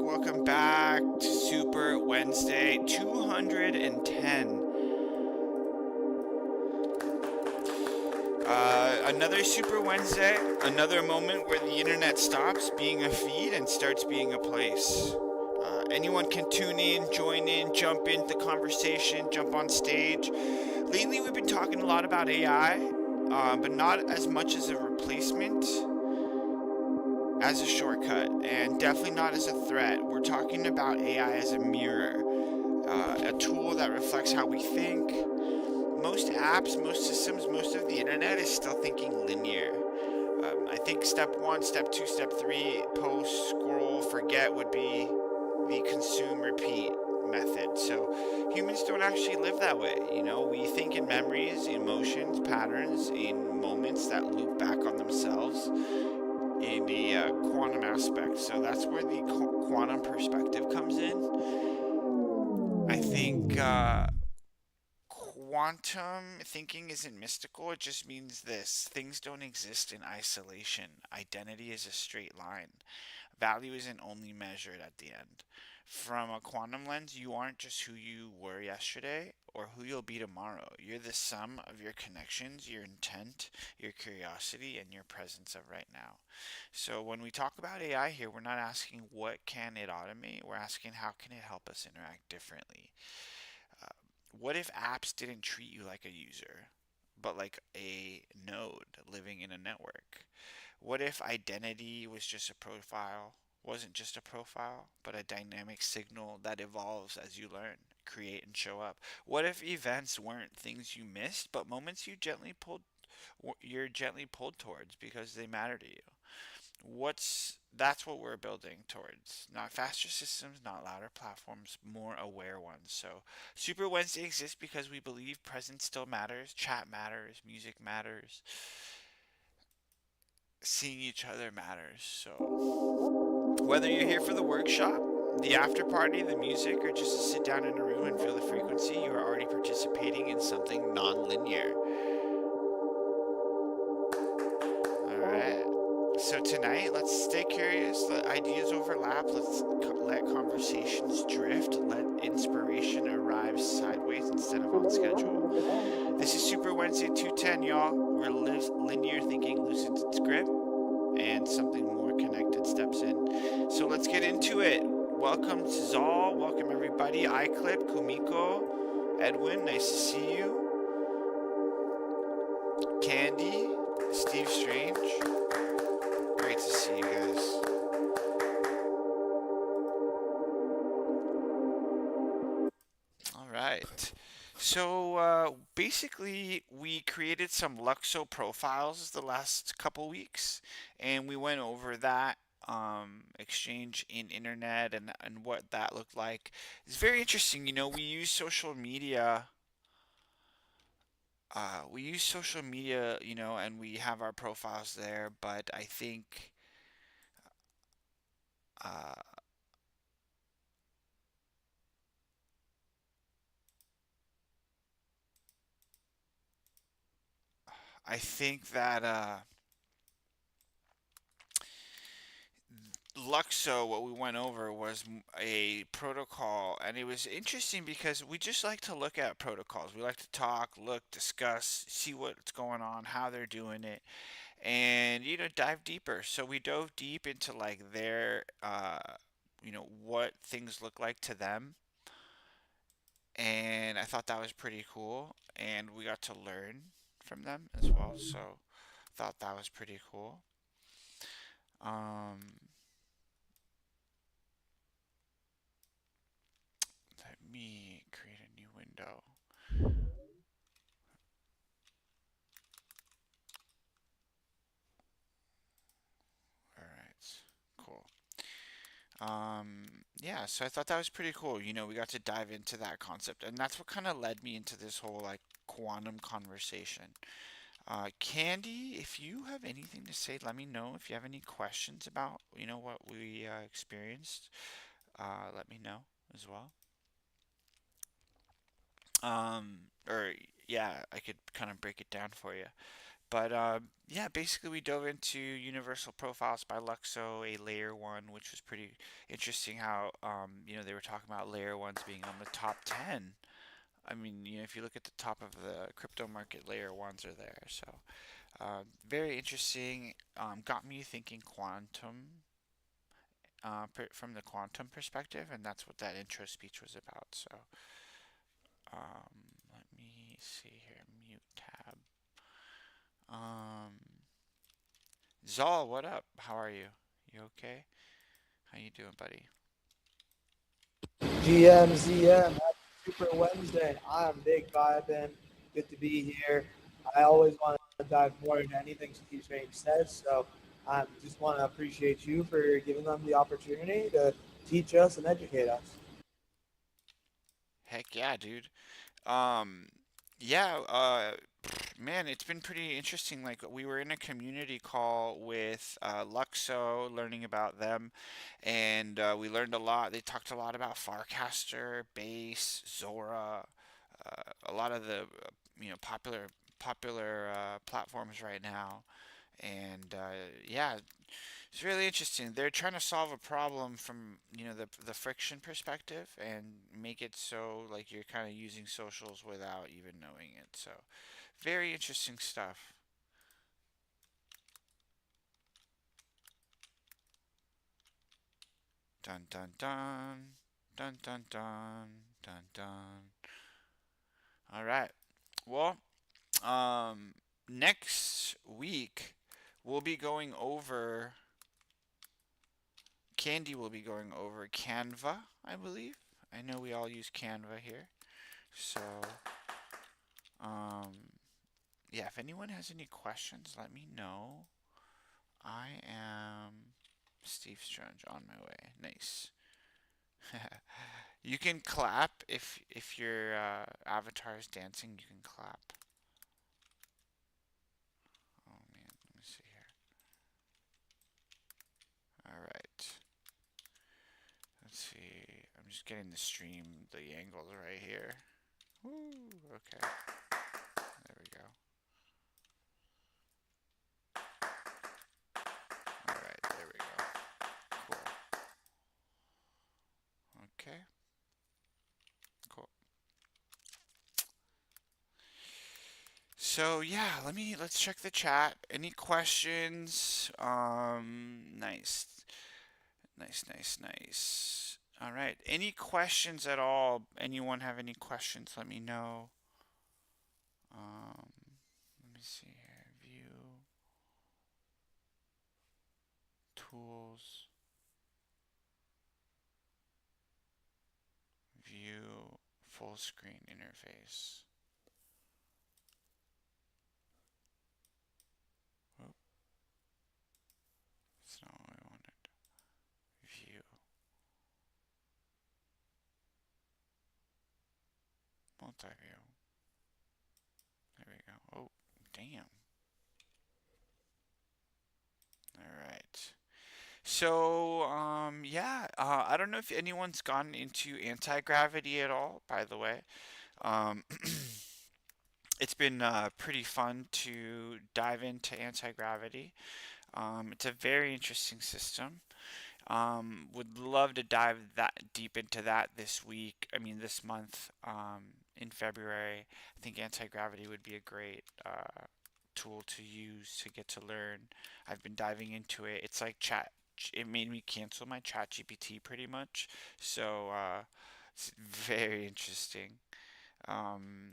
Welcome back to Super Wednesday 210. Another Super Wednesday, another moment where the internet stops being a feed and starts being a place. Anyone can tune in, join in, jump into the conversation, jump on stage. Lately, we've been talking a lot about AI, but not as much as a replacement as a shortcut, and definitely not as a threat. We're talking about AI as a mirror, a tool that reflects how we think. Most apps, most systems, most of the internet is still thinking linear. I think step one, step two, step three, post, scroll, forget would be the consume, repeat method. So humans don't actually live that way. We think in memories, emotions, patterns, in moments that loop back on themselves in the quantum aspect. So that's where the quantum perspective comes in. I think quantum thinking isn't mystical. It just means this: things don't exist in isolation. Identity is a straight line. Value isn't only measured at the end. From a quantum lens, you aren't just who you were yesterday or who you'll be tomorrow. You're the sum of your connections, your intent, your curiosity, and your presence of right now. So when we talk about AI here, we're not asking what can it automate, we're asking how can it help us interact differently. Uh, what if apps didn't treat you like a user, but like a node living in a network? What if identity was just a profile, wasn't just a profile, but a dynamic signal that evolves as you learn, create, and show up? What if events weren't things you missed, but moments you're gently pulled towards because they matter to you? That's what we're building towards. Not faster systems, not louder platforms, more aware ones. So Super Wednesday exists because we believe presence still matters, chat matters, music matters, seeing each other matters. So whether you're here for the workshop, the after party, the music, or just to sit down in a room and feel the frequency, you are already participating in something non-linear. Alright. So tonight, let's stay curious, let ideas overlap, let conversations drift, let inspiration arrive sideways instead of on schedule. This is Super Wednesday 210, y'all, where linear thinking loosens its grip and something more connected steps in. So let's get into it. Welcome to Zal, welcome everybody, iClip, Kumiko, Edwin, nice to see you. Candy, Steve Strange, great to see you guys. All right. So basically, we created some Luxo profiles the last couple weeks, and we went over that exchange in internet and what that looked like. It's very interesting. We use social media. And we have our profiles there, but uh, I think that Luxo, what we went over was a protocol, and it was interesting because we just like to look at protocols. We like to talk, look, discuss, see what's going on, how they're doing it, and dive deeper. So we dove deep into like their, what things look like to them, and I thought that was pretty cool, and we got to learn from them as well. So thought that was pretty cool. Um, Let me create a new window. All right, cool. Yeah, so I thought that was pretty cool. We got to dive into that concept, and that's what kind of led me into this whole like quantum conversation. Candy, if you have anything to say, let me know. If you have any questions about, what we experienced, let me know as well. Or yeah, I could kind of break it down for you. But yeah, basically we dove into Universal Profiles by Luxo, a layer one, which was pretty interesting. How they were talking about layer ones being on the top 10. I mean, if you look at the top of the crypto market, layer ones are there. So very interesting. Got me thinking quantum from the quantum perspective, and that's what that intro speech was about. So let me see here, mute tab. Um, Zal, what up? How are you? You okay? How you doing, buddy? GMZM, happy Super Wednesday. I'm Big Vibin. Good to be here. I always want to dive more into anything Steve Strange says, so I just want to appreciate you for giving them the opportunity to teach us and educate us. Heck yeah, dude. Um, yeah, man, it's been pretty interesting. Like, we were in a community call with Luxo, learning about them, and we learned a lot. They talked a lot about Farcaster, Base, Zora, a lot of the popular platforms right now. And yeah, it's really interesting. They're trying to solve a problem from, the friction perspective and make it so like you're kind of using socials without even knowing it. So, very interesting stuff. Dun dun dun. Dun dun dun. Dun dun. All right. Well, um next week we'll be going over Candy will be going over Canva, I believe. I know we all use Canva here. So, um, yeah, if anyone has any questions, let me know. I am Steve Strange on my way. Nice. You can clap if your avatar is dancing. You can clap. Oh man, let me see here. All right. Let's see. I'm just getting the stream, the angles right here. Woo. Okay. There we go. All right. There we go. Cool. Okay. Cool. So yeah, let's check the chat. Any questions? Nice, nice, nice, nice. All right. Any questions at all? Anyone have any questions? Let me know. Let me see here. View tools. View full screen interface. Oh, that's not what I wanted. View multi-view. There we go. Oh, damn. All right. So, yeah, I don't know if anyone's gotten into anti-gravity at all, by the way. Um, it's been pretty fun to dive into anti-gravity. It's a very interesting system. Would love to dive that deep into that this week. I mean, this month, in February. I think anti-gravity would be a great tool to use to get to learn. I've been diving into it. It's like chat. It made me cancel my chat GPT pretty much. So it's very interesting. Um,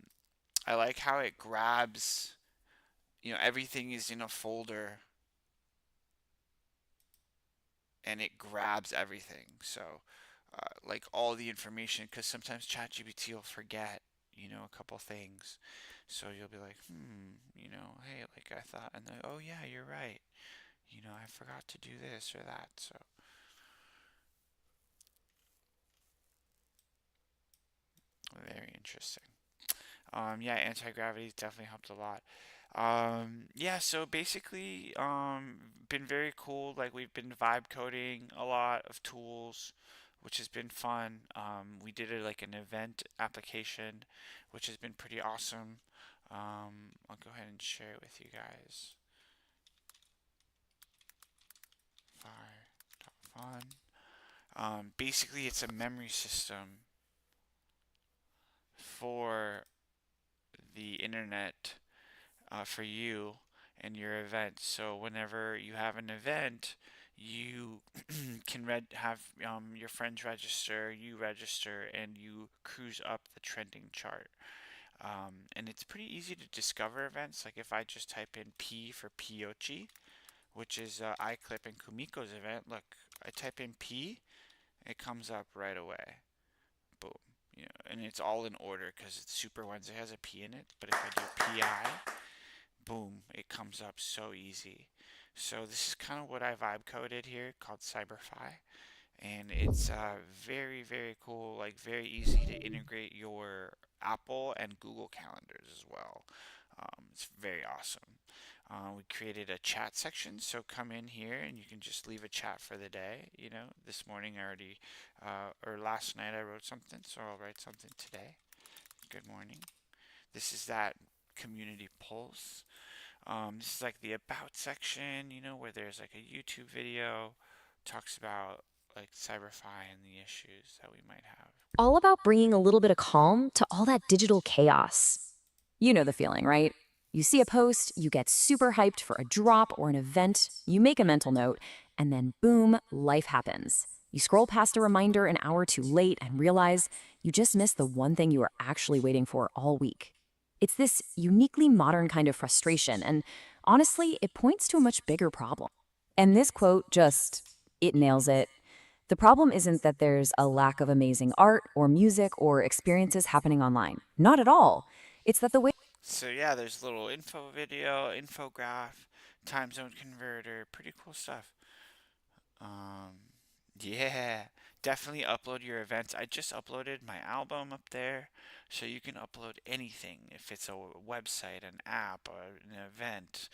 I like how it grabs, everything is in a folder and it grabs everything. So, like all the information, because sometimes ChatGPT will forget, a couple things. So you'll be like, hey, like I thought, and then, oh yeah, you're right. I forgot to do this or that. So, very interesting. Yeah, anti-gravity definitely helped a lot. Yeah, so basically, been very cool. Like we've been vibe coding a lot of tools, which has been fun. We did like an event application, which has been pretty awesome. I'll go ahead and share it with you guys. Fire.fun. Basically, it's a memory system for the internet for you and your event. So whenever you have an event, you can have your friends register, you register, and you cruise up the trending chart. And it's pretty easy to discover events. Like if I just type in P for Piochi, which is iClip and Kumiko's event. Look, I type in P, it comes up right away. Boom. You know, and it's all in order because it's Super Wednesday has a P in it. But if I do PI, boom, it comes up so easy. So this is kind of what I vibe coded here called Cyberfy. And it's very, very cool, like very easy to integrate your Apple and Google calendars as well. It's very awesome. We created a chat section, so come in here and you can just leave a chat for the day. You know, this morning I already, or last night I wrote something, so I'll write something today. Good morning. This is that community pulse. This is like the about section, you know, where there's like a YouTube video, talks about like Cyberfy and the issues that we might have. All about bringing a little bit of calm to all that digital chaos. You know the feeling, right? You see a post, you get super hyped for a drop or an event, you make a mental note, and then boom, life happens. You scroll past a reminder an hour too late and realize you just missed the one thing you were actually waiting for all week. It's this uniquely modern kind of frustration, and honestly, it points to a much bigger problem. And this quote it nails it. The problem isn't that there's a lack of amazing art or music or experiences happening online. Not at all. It's that the way So yeah, there's a little info video, infograph, time zone converter, pretty cool stuff. Um, yeah, definitely upload your events. I just uploaded my album up there, so you can upload anything. If it's a website, an app, or an event,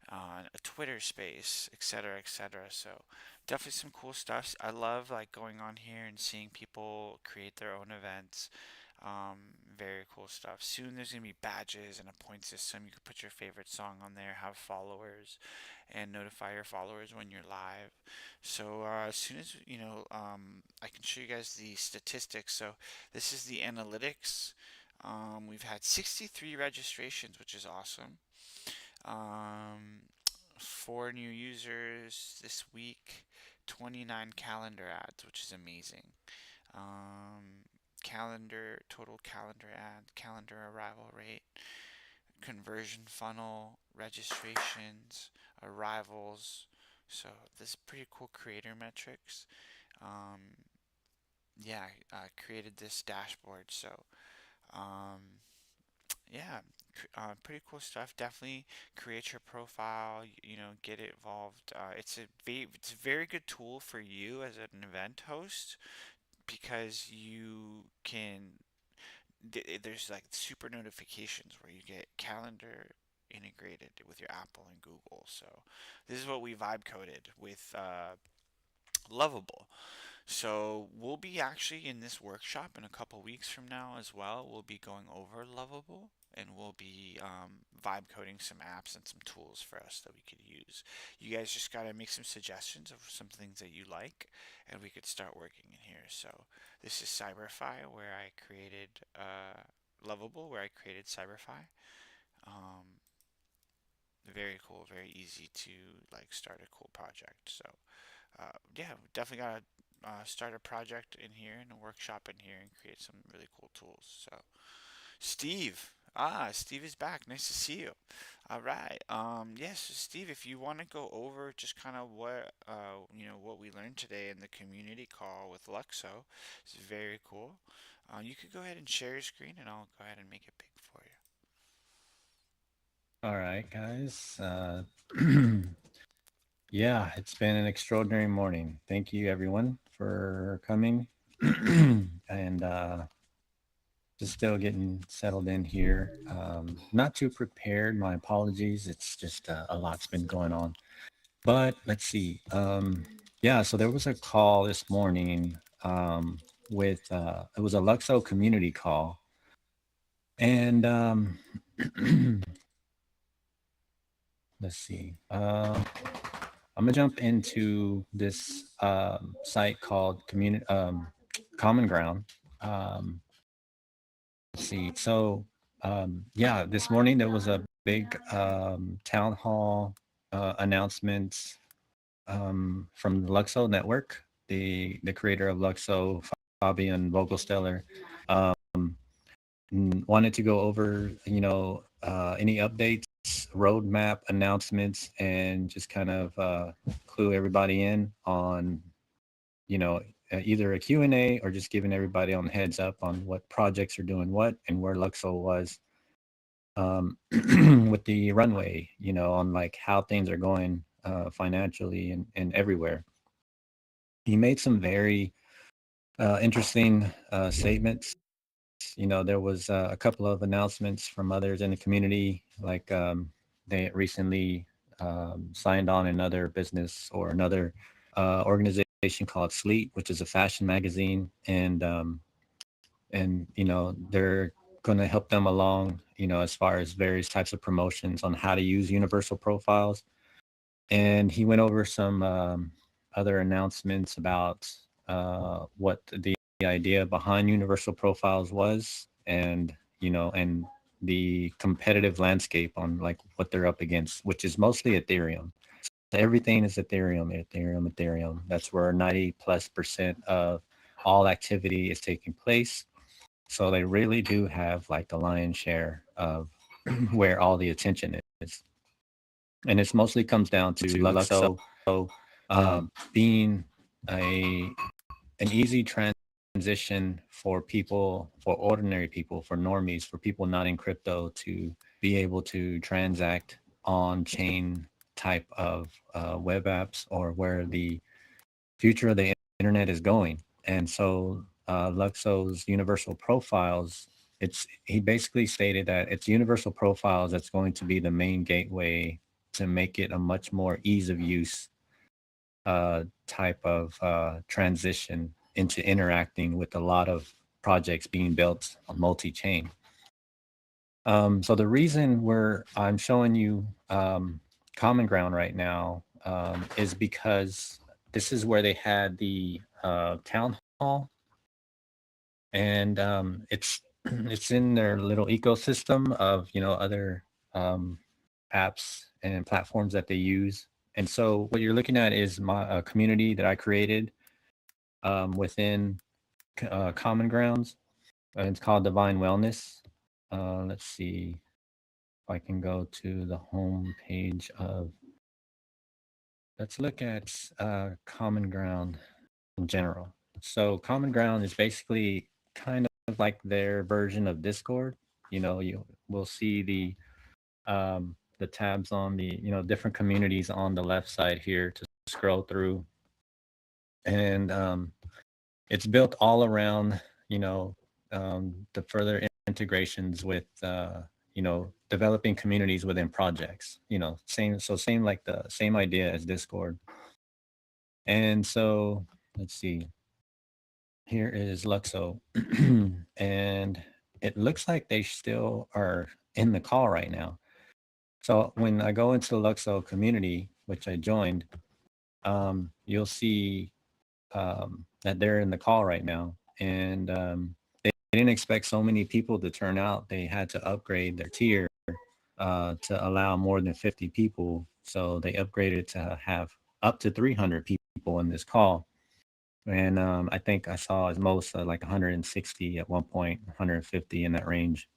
a Twitter space, etc., etc. So definitely some cool stuff. I love like going on here and seeing people create their own events. Very cool stuff. Soon there's gonna be badges and a point system. You can put your favorite song on there, have followers, and notify your followers when you're live. So as soon as I can show you guys the statistics. So this is the analytics. We've had 63 registrations, which is awesome. Um, 4 new users this week. 29 calendar ads, which is amazing. Um, total calendar ad, calendar arrival rate, conversion funnel, registrations, arrivals. So this is pretty cool creator metrics. Um, yeah, I created this dashboard. So um, yeah, pretty cool stuff. Definitely create your profile. You know, get it involved. It's a very good tool for you as an event host because you can there's like super notifications where you get calendar integrated with your Apple and Google. So this is what we vibe coded with Lovable. So we'll be actually in this workshop in a couple weeks from now as well. We'll be going over Lovable and we'll be vibe coding some apps and some tools for us that we could use. You guys just gotta make some suggestions of some things that you like, and we could start working in here. So this is Cyberfy, where I created Lovable, where I created Cyberfy. Um, Very cool, very easy to like start a cool project. So yeah, definitely gotta start a project in here and a workshop in here and create some really cool tools. So Steve, Steve is back. Nice to see you. All right. Yes, Steve, if you want to go over just kind of what what we learned today in the community call with Luxo, it's very cool. You could go ahead and share your screen, and I'll go ahead and make it big for you. All right, guys. Yeah, it's been an extraordinary morning. Thank you, everyone, for coming. And just still getting settled in here. Not too prepared. My apologies. It's just a lot's been going on. But let's see. Yeah, so there was a call this morning with, it was a Luxo community call. And let's see. I'm gonna jump into this site called Common Ground. Um, let's see. So yeah, this morning there was a big town hall announcement from the Luxo Network. The creator of Luxo, Fabian Vogelsteller, wanted to go over, any updates, roadmap announcements, and just kind of clue everybody in on, either a Q&A or just giving everybody on heads up on what projects are doing what and where Luxo was with the runway, on like how things are going financially and everywhere. He made some very interesting statements. There was a couple of announcements from others in the community, like they recently signed on another business or another organization called Sleet, which is a fashion magazine, and they're going to help them along, as far as various types of promotions on how to use universal profiles. And he went over some other announcements about what the idea behind universal profiles was, and and the competitive landscape on like what they're up against, which is mostly Ethereum. So everything is Ethereum. That's where 90+% of all activity is taking place. So they really do have like the lion's share of where all the attention is. And it mostly comes down to Luxo being an easy transition for people, for ordinary people, for normies, for people not in crypto, to be able to transact on chain type of web apps, or where the future of the internet is going. And so Luxo's universal profiles, he basically stated that it's universal profiles that's going to be the main gateway to make it a much more ease of use type of transition into interacting with a lot of projects being built on multi-chain. So the reason I'm showing you Common Ground right now is because this is where they had the town hall, and it's it's in their little ecosystem of other apps and platforms that they use. And so what you're looking at is my community that I created within Common Grounds, and it's called Divine Wellness. Let's see if I can go to the home page of. Let's look at Common Ground in general. So Common Ground is basically kind of like their version of Discord. You will see the tabs on the different communities on the left side here to scroll through, and it's built all around the further integrations with developing communities within projects. Same like the same idea as Discord. And so let's see. Here is Luxo, and it looks like they still are in the call right now. So when I go into the Luxo community, which I joined, you'll see that they're in the call right now. And they didn't expect so many people to turn out. They had to upgrade their tier to allow more than 50 people. So they upgraded to have up to 300 people in this call. And I think I saw as most like 160 at one point, 150 in that range.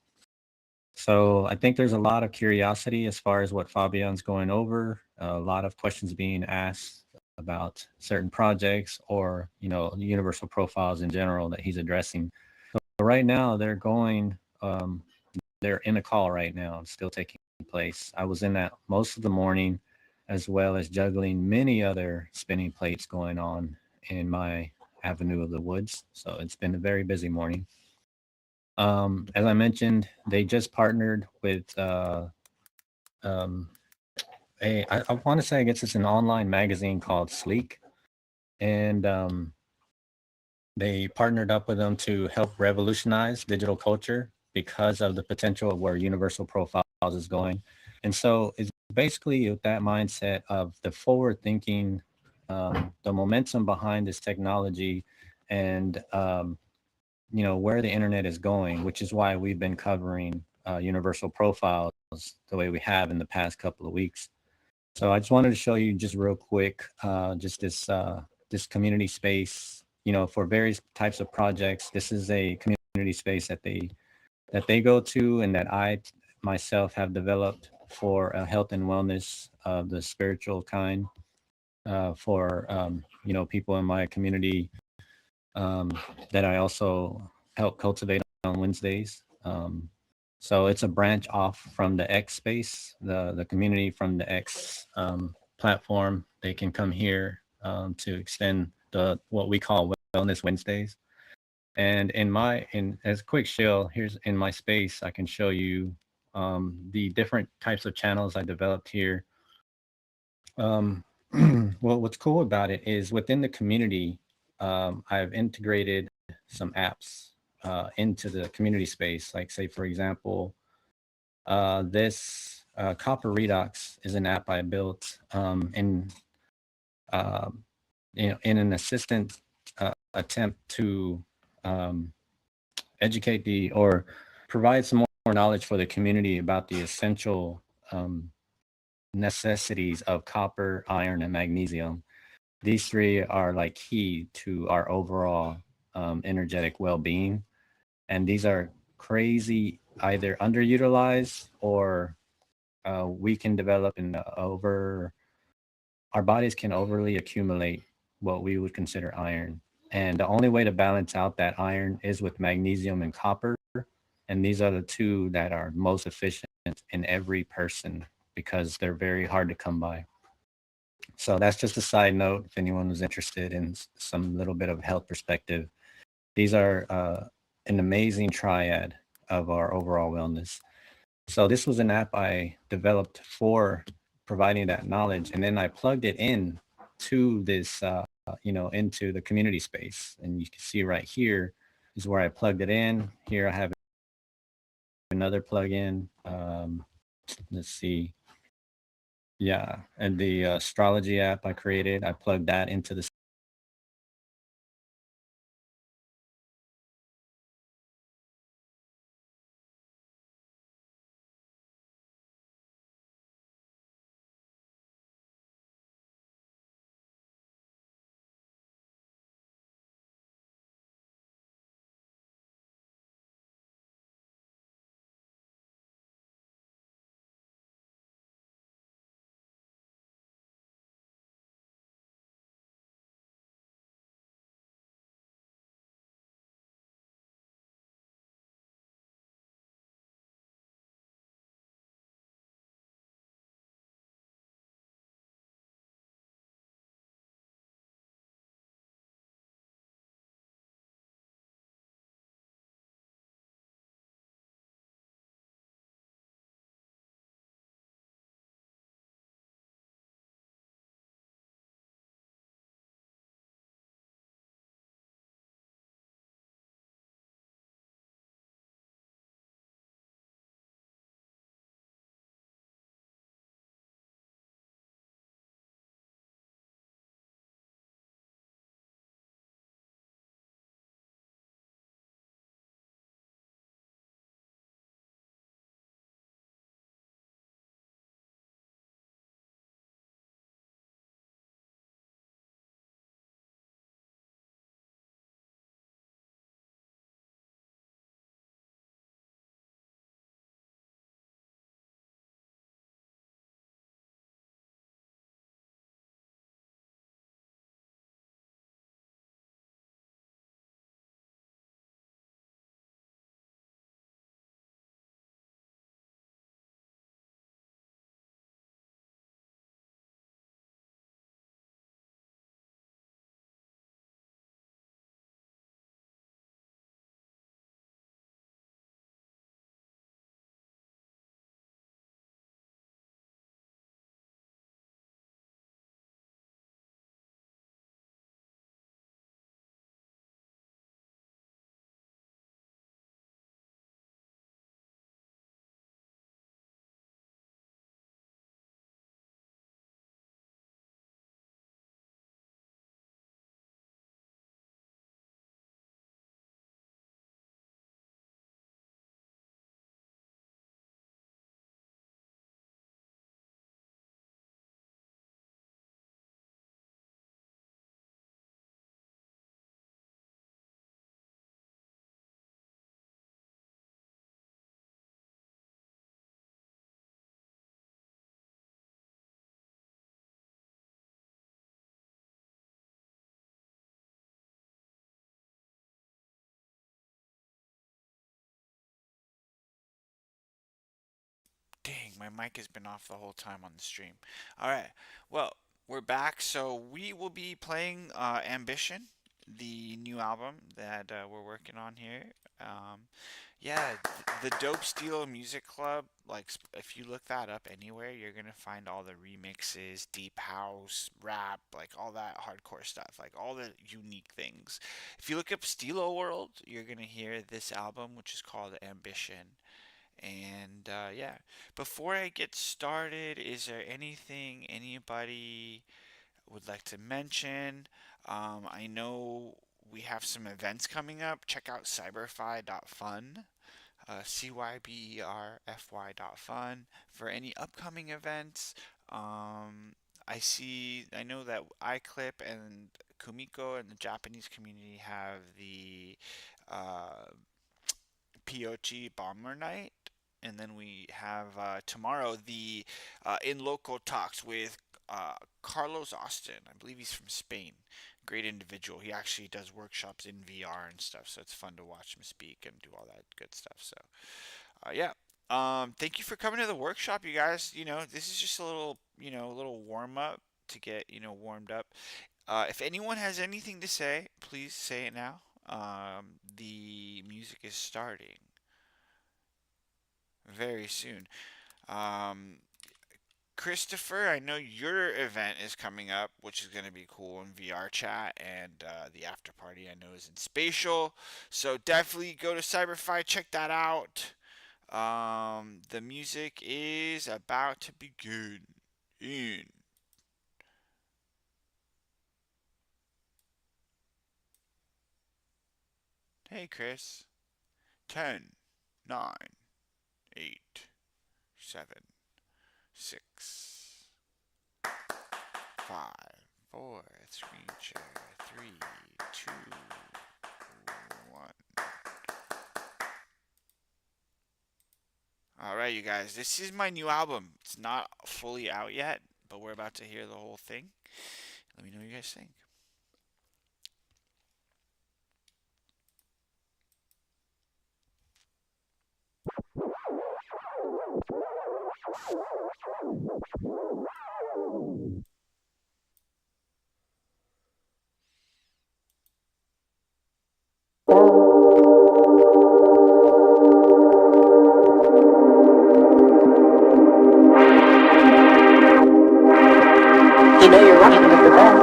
So I think there's a lot of curiosity as far as what Fabian's going over, a lot of questions being asked about certain projects, or universal profiles in general that he's addressing. So right now they're in a call right now. It's still taking place. I was in that most of the morning, as well as juggling many other spinning plates going on in my avenue of the woods. So it's been a very busy morning. As I mentioned, they just partnered with I want to say, I guess it's an online magazine called Sleek, and they partnered up with them to help revolutionize digital culture. because of the potential of where universal profiles is going. And so it's basically with that mindset of the forward thinking, the momentum behind this technology, and where the internet is going, which is why we've been covering universal profiles the way we have in the past couple of weeks. So I just wanted to show you just real quick, just this community space, for various types of projects. This is a community space that they go to, and that I myself have developed for health and wellness of the spiritual kind, for people in my community, that I also help cultivate on Wednesdays. So it's a branch off from the X space, the community from the X platform. They can come here to extend what we call Wellness Wednesdays. And in as a quick show, here's in my space, I can show you the different types of channels I developed here. Well, what's cool about it is within the community, I've integrated some apps into the community space. Like, say, for example, this Copper Redox is an app I built uh, in an assistant attempt to educate or provide some more knowledge for the community about the essential necessities of copper, iron, and magnesium. These three are like key to our overall energetic well-being, and these are crazy either underutilized or we can develop our bodies can overly accumulate what we would consider iron, and the only way to balance out that iron is with magnesium and copper, and these are the two that are most efficient in every person because they're very hard to come by. So that's just a side note if anyone was interested in some little bit of health perspective. These are an amazing triad of our overall wellness. So this was an app I developed for providing that knowledge, and then I plugged it in to this, into the community space. And you can see right here is where I plugged it in. Here I have another plugin. Let's see. Yeah, and the astrology app I created, I plugged that into the My mic has been off the whole time on the stream. All right. Well, we're back. So we will be playing Ambition, the new album that we're working on here. Um, yeah, the Dope Stilo Music Club. Like, if you look that up anywhere, you're gonna find all the remixes, deep house, rap, like all that hardcore stuff, like all the unique things. If you look up Stilo World, you're gonna hear this album, which is called Ambition. And yeah, before I get started, is there anything anybody would like to mention? I know we have some events coming up. Check out cyberfy.fun, cyberfy.fun for any upcoming events. I know that iClip and Kumiko and the Japanese community have the uh, POG Bomber Night. And then we have tomorrow the In Local Talks with Carlos Austin. I believe he's from Spain. Great individual. He actually does workshops in VR and stuff, so it's fun to watch him speak and do all that good stuff. So, yeah. Thank you for coming to the workshop, you guys. This is just a little, a little warm up to get, warmed up. If anyone has anything to say, please say it now. The music is starting very soon. Um, Christopher, I know your event is coming up, which is going to be cool in VRChat, and the after party I know is in Spatial. So definitely go to Cyberfy, check that out. The music is about to begin. In. Hey, Chris. 10, 9, 8, 7, 6, 5, 4, screen share, 3, 2, 1. Alright, you guys, this is my new album. It's not fully out yet, but we're about to hear the whole thing. Let me know what you guys think. You know you're rocking with the best.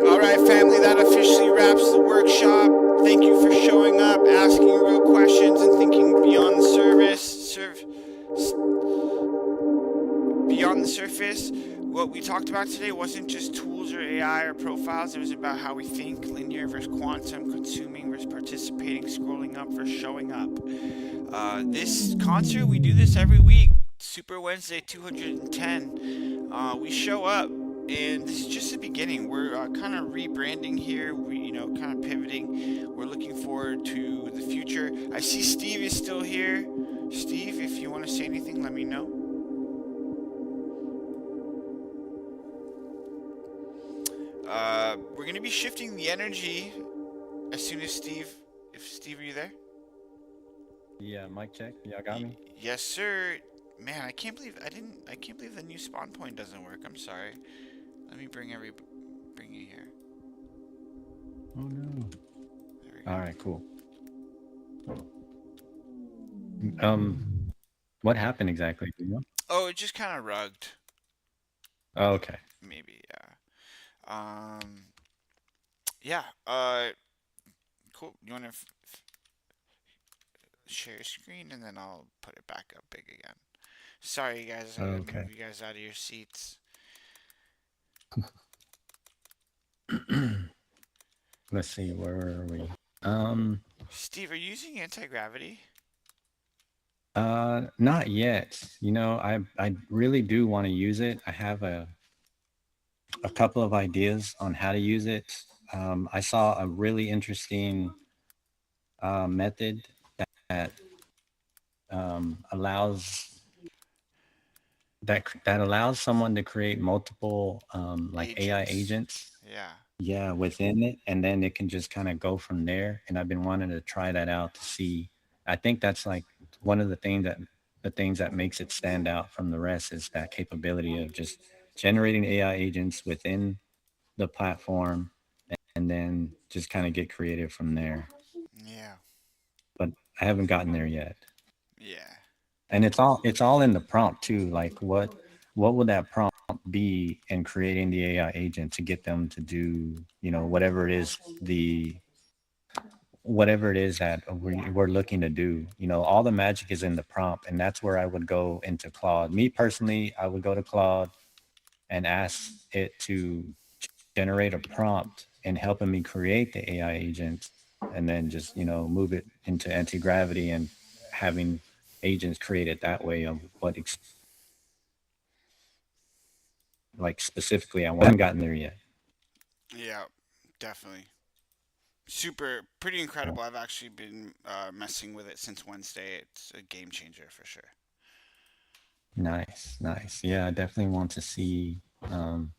Alright, family, that officially wraps the workshop. Thank you for showing up, asking real questions, and thinking beyond the surface. What we talked about today wasn't just tools or AI or profiles. It was about how we think, linear versus quantum, consuming versus participating, scrolling up versus showing up. This concert, we do this every week. Super Wednesday 210. We show up, and this is just the beginning. We're kind of rebranding here. We, kind of pivoting. We're looking forward to the future. I see Steve is still here. Steve, if you want to say anything, let me know. We're gonna be shifting the energy as soon as Steve. If Steve, are you there? Yeah, mic check. Y'all got me? Yes, sir. Man, I can't believe the new spawn point doesn't work. I'm sorry. Let me bring you here. Oh no. There we go. All right, cool. What happened exactly? Do you know? Oh, it just kind of rugged. Oh, okay. Maybe, yeah. Yeah. Cool. You want to share your screen, and then I'll put it back up big again. Sorry, you guys. I gotta Okay. move you guys out of your seats. Let's see, where are we? Um, Steve, are you using anti gravity? not yet. You know, I really do want to use it. I have a couple of ideas on how to use it. I saw a really interesting method that allows that allows someone to create multiple like AI Agents. agents, Yeah. yeah, within it, and then it can just kind of go from there. And I've been wanting to try that out to see. I think that's like one of the things that makes it stand out from the rest is that capability of just generating AI agents within the platform and then just kind of get creative from there. Yeah. But I haven't gotten there yet. Yeah. And it's all in the prompt too. Like what would that prompt be in creating the AI agent to get them to do, you know, whatever it is that we're looking to do. You know, all the magic is in the prompt, and that's where I would go into Claude. Me personally, I would go to Claude and ask it to generate a prompt and helping me create the AI agent, and then just, you know, move it into anti-gravity and having agents created that way of what like specifically I want. I haven't gotten there yet. Yeah. Definitely. Pretty incredible. I've actually been messing with it since Wednesday. It's a game changer for sure. Nice, nice. Yeah, I definitely want um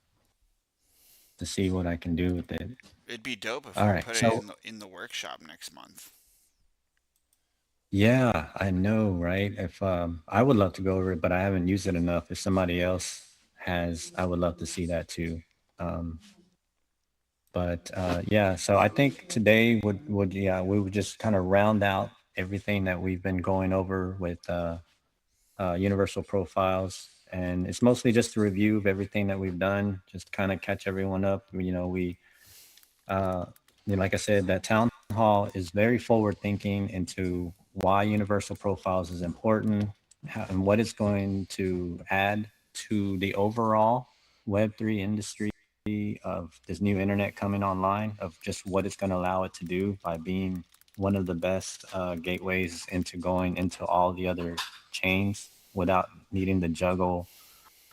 to see what I can do with it. It'd be dope if All we right. put it So in the workshop next month. yeah, I know, right? If I would love to go over it, but I haven't used it enough. If somebody else has, I would love to see that too. Um, but yeah, so I think today would yeah, we would just kind of round out everything that we've been going over with universal profiles, and it's mostly just a review of everything that we've done, just kind of catch everyone up. You know, uh, like I said, that town hall is very forward thinking into why universal profiles is important, and what it's going to add to the overall Web3 industry of this new internet coming online, of just what it's going to allow it to do by being one of the best gateways into going into all the other chains without needing to juggle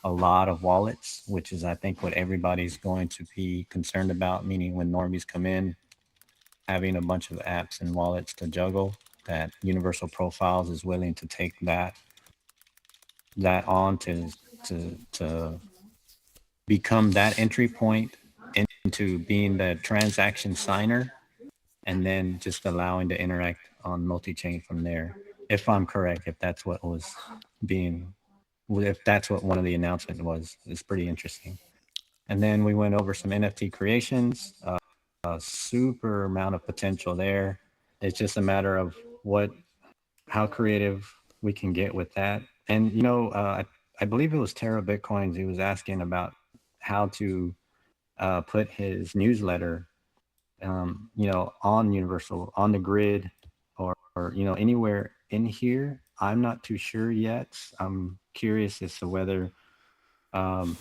a lot of wallets, which is, I think, what everybody's going to be concerned about. Meaning, when normies come in, having a bunch of apps and wallets to juggle, that Universal Profiles is willing to take that on to become that entry point into being the transaction signer, and then just allowing to interact on multi-chain from there. If I'm correct, if that's what was being, if that's what one of the announcements was, it's pretty interesting. And then we went over some NFT creations, a super amount of potential there. It's just a matter of how creative we can get with that. And, you know, I believe it was Terra Bitcoins. He was asking about how to put his newsletter, you know, on Universal, on the grid, or, you know, anywhere in here. I'm not too sure yet. I'm curious as to whether, um,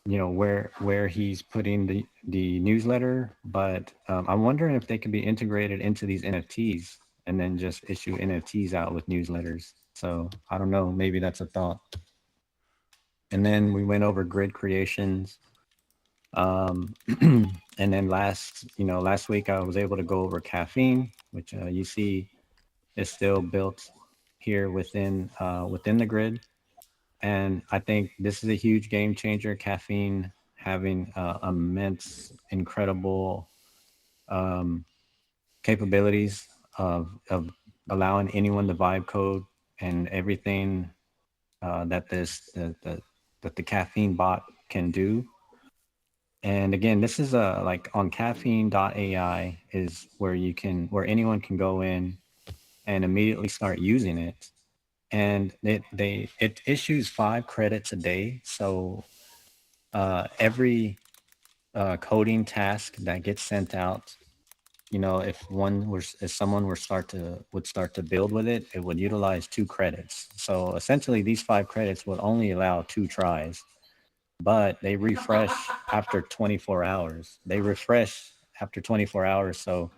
you know, where he's putting the newsletter, but I'm wondering if they could be integrated into these NFTs and then just issue NFTs out with newsletters. So I don't know, maybe that's a thought. And then we went over grid creations, and then last week I was able to go over caffeine, which you see is still built here within the grid. And I think this is a huge game changer. Caffeine having immense, incredible um, capabilities of allowing anyone to vibe code and everything that that the caffeine bot can do. And again, this is like on caffeine.ai is where anyone can go in and immediately start using it. And it issues 5 credits a day. So every coding task that gets sent out if someone would start to build with it, it would utilize 2 credits. So essentially, these 5 credits would only allow 2 tries, but they refresh after 24 hours. They refresh after 24 hours, so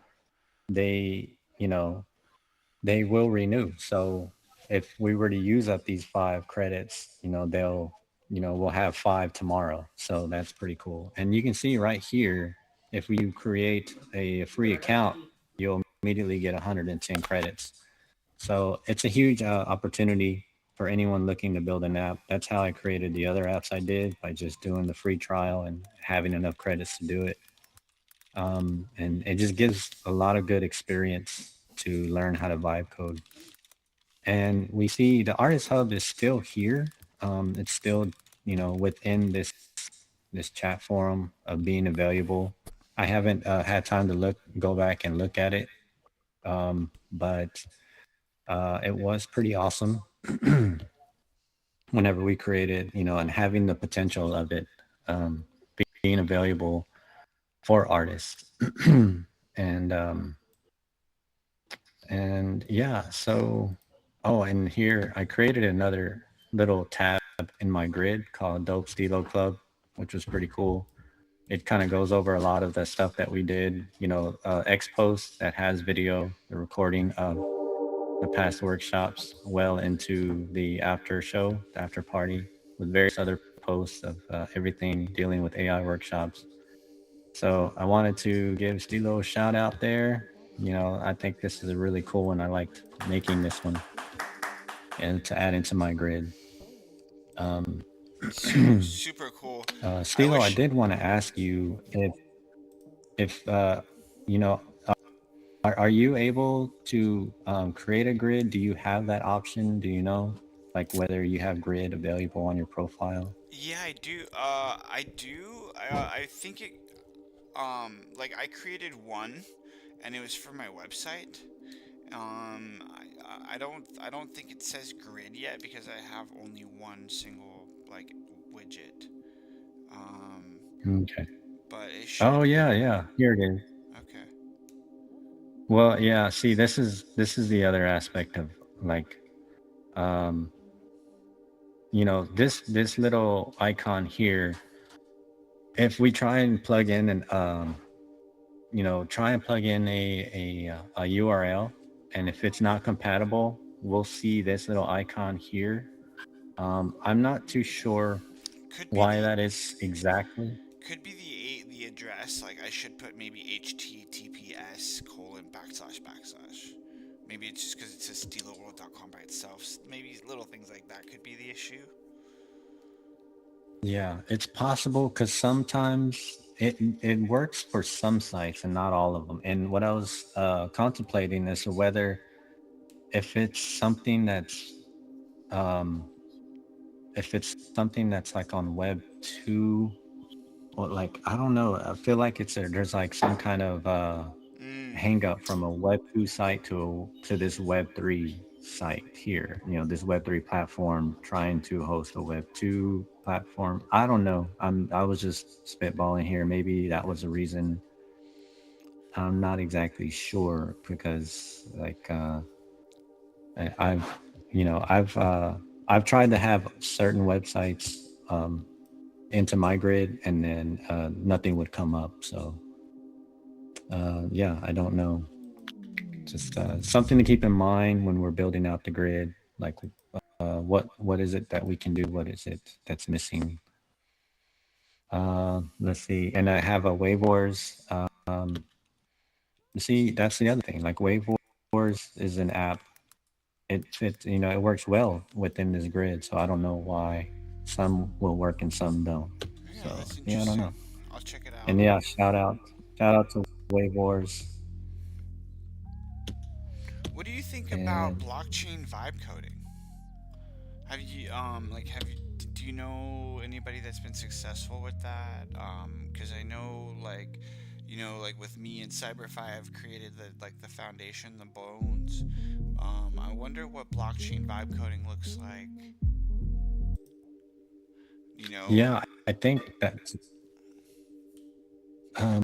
they, they will renew. So if we were to use up these 5 credits, we'll have 5 tomorrow. So that's pretty cool. And you can see right here, if you create a free account, you'll immediately get 110 credits. So it's a huge opportunity for anyone looking to build an app. That's how I created the other apps I did, by just doing the free trial and having enough credits to do it. And it just gives a lot of good experience to learn how to vibe code. And we see the Artist Hub is still here. It's still, within this chat forum of being available. I haven't had time to go back and look at it, but it was pretty awesome whenever we created, and having the potential of it being available for artists. and and yeah, so and here I created another little tab in my grid called Dope Stilo Club, which was pretty cool. It kind of goes over a lot of the stuff that we did, X post that has video, the recording of the past workshops, well into the after show, the after party, with various other posts of everything dealing with AI workshops. So I wanted to give Stilo a shout out there. I think this is a really cool one. I liked making this one and to add into my grid. Um, Super cool. I Stilo, I wish. did want to ask you if you know, are you able to create a grid? Do you have that option? Do you know, like, whether you have grid available on your profile? Yeah, I do. I do. I think it. Like I created one, and it was for my website. I don't think it says grid yet because I have only one single like widget. Um, Okay. but it Oh should. yeah, yeah. Here it is. Okay. Well, yeah. See, this is the other aspect of, like, um, this little icon here. If we try and plug in and try and plug in a URL, and if it's not compatible, we'll see this little icon here. I'm not too sure Could be why the that is exactly. the address. Like I should put maybe HTTPS colon backslash backslash. Maybe it's just because it says stiloworld.com by itself. Maybe little things like that could be the issue. Yeah, it's possible because sometimes it works for some sites and not all of them. And what I was contemplating is whether, if it's something that's um, like on Web 2, or, like, I don't know. I feel like there's like some kind of Mm. hang up from a Web 2 site to this Web 3 site here. This Web 3 platform trying to host a Web 2 platform. I don't know. I was just spitballing here. Maybe that was the reason. I'm not exactly sure, because, like, I, I've you know I've tried to have certain websites into my grid, and then nothing would come up. So yeah, I don't know. Just something to keep in mind when we're building out the grid. Like, what is it that we can do? What is it that's missing? Let's see. And I have a Wave Wars. See, that's the other thing. Like, Wave Wars is an app. It fits. It works well within this grid. So I don't know why some will work and some don't. Yeah, So that's yeah, I don't interesting. know. I'll check it out. And yeah, shout out to Wave Wars. What do you think about And blockchain vibe coding? Have you do you know anybody that's been successful with that? Because I know like with me and Cyberfy, I've created the foundation, the bones. I wonder what blockchain vibe coding looks like. You know, yeah, I think that's. Um,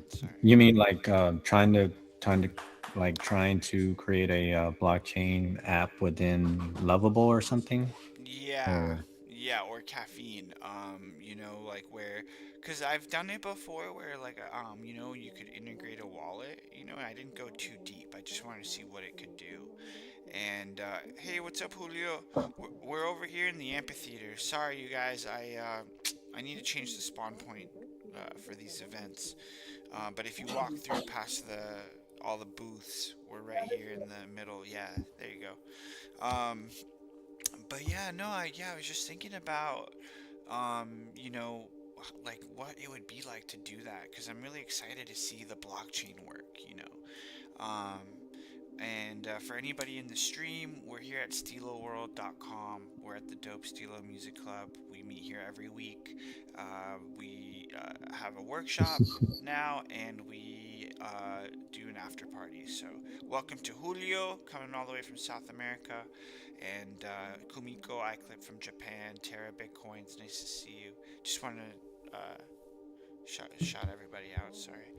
sorry. you mean like trying to trying to create a blockchain app within Lovable or something, Yeah, or yeah, or caffeine. Like where, cause I've done it before, where like you could integrate a wallet. I didn't go too deep. I just wanted to see what it could do. And hey, what's up, Julio? We're over here in the amphitheater. Sorry, you guys. I need to change the spawn point for these events. But if you walk through past the all the booths, we're right here in the middle. Yeah, there you go. But yeah, no, I was just thinking about, um, you know, like what it would be like to do that, because I'm really excited to see the blockchain work. And for anybody in the stream, we're here at stiloworld.com. We're at the Dope Stilo Music Club. We meet here every week. We have a workshop now, and we do an after party. So, welcome to Julio, coming all the way from South America, and Kumiko iClip from Japan, Terra Bitcoins. Nice to see you. Just wanted to shout everybody out. Sorry.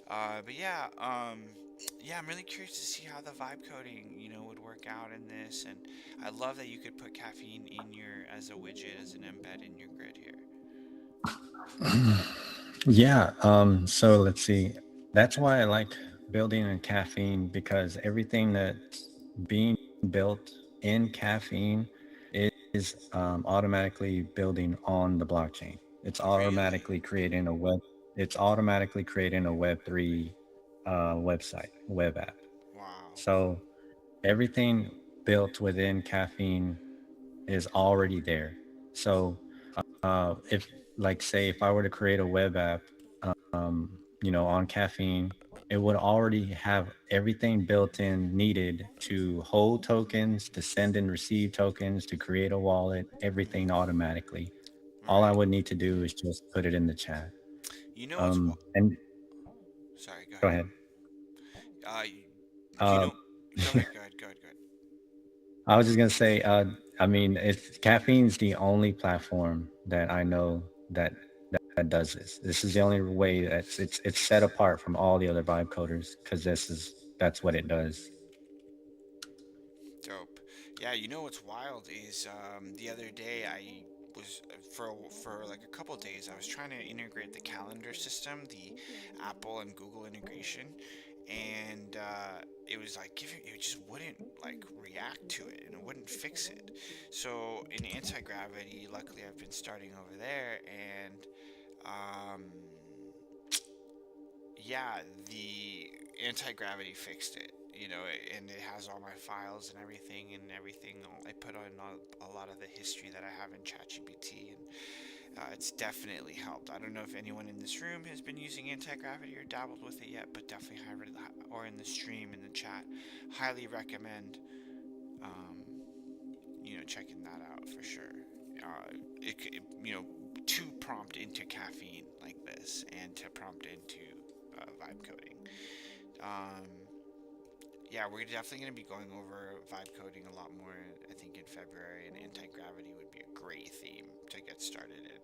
But yeah, I'm really curious to see how the vibe coding, would work out in this, and I love that you could put caffeine in your as a widget, as an embed in your grid here. yeah. So let's see. That's why I like building in caffeine, because everything that's being built in caffeine is automatically building on the blockchain. It's Really? automatically creating a web. It's automatically creating a Web3 website, web app. Wow. So everything built within caffeine is already there. So if, like, say if I were to create a web app, on caffeine, it would already have everything built in needed to hold tokens, to send and receive tokens, to create a wallet, everything automatically. All I Right. would need to do is just put it in the chat. You know what's And Sorry, go go ahead. ahead. Uh, do you Um, know? Go ahead. Go ahead. Go ahead. Go ahead. I was just gonna say, I mean, it's caffeine's the only platform that I know that does this. This is the only way that it's set apart from all the other vibe coders, because that's what it does. Dope. Yeah, you know what's wild is the other day I was for like a couple days I was trying to integrate the calendar system, the Apple and Google integration, and it was like it just wouldn't like react to it and it wouldn't fix it. So in anti-gravity, luckily I've been starting over there, and um, yeah, the anti-gravity fixed it, and it has all my files and everything. I put on a lot of the history that I have in ChatGPT, and it's definitely helped. I don't know if anyone in this room has been using anti-gravity or dabbled with it yet, but definitely or in the stream, in the chat, highly recommend, um, checking that out for sure. To prompt into caffeine like this, and to prompt into vibe coding. Um, yeah, we're definitely going to be going over vibe coding a lot more, I think, in February, and anti gravity would be a great theme to get started in.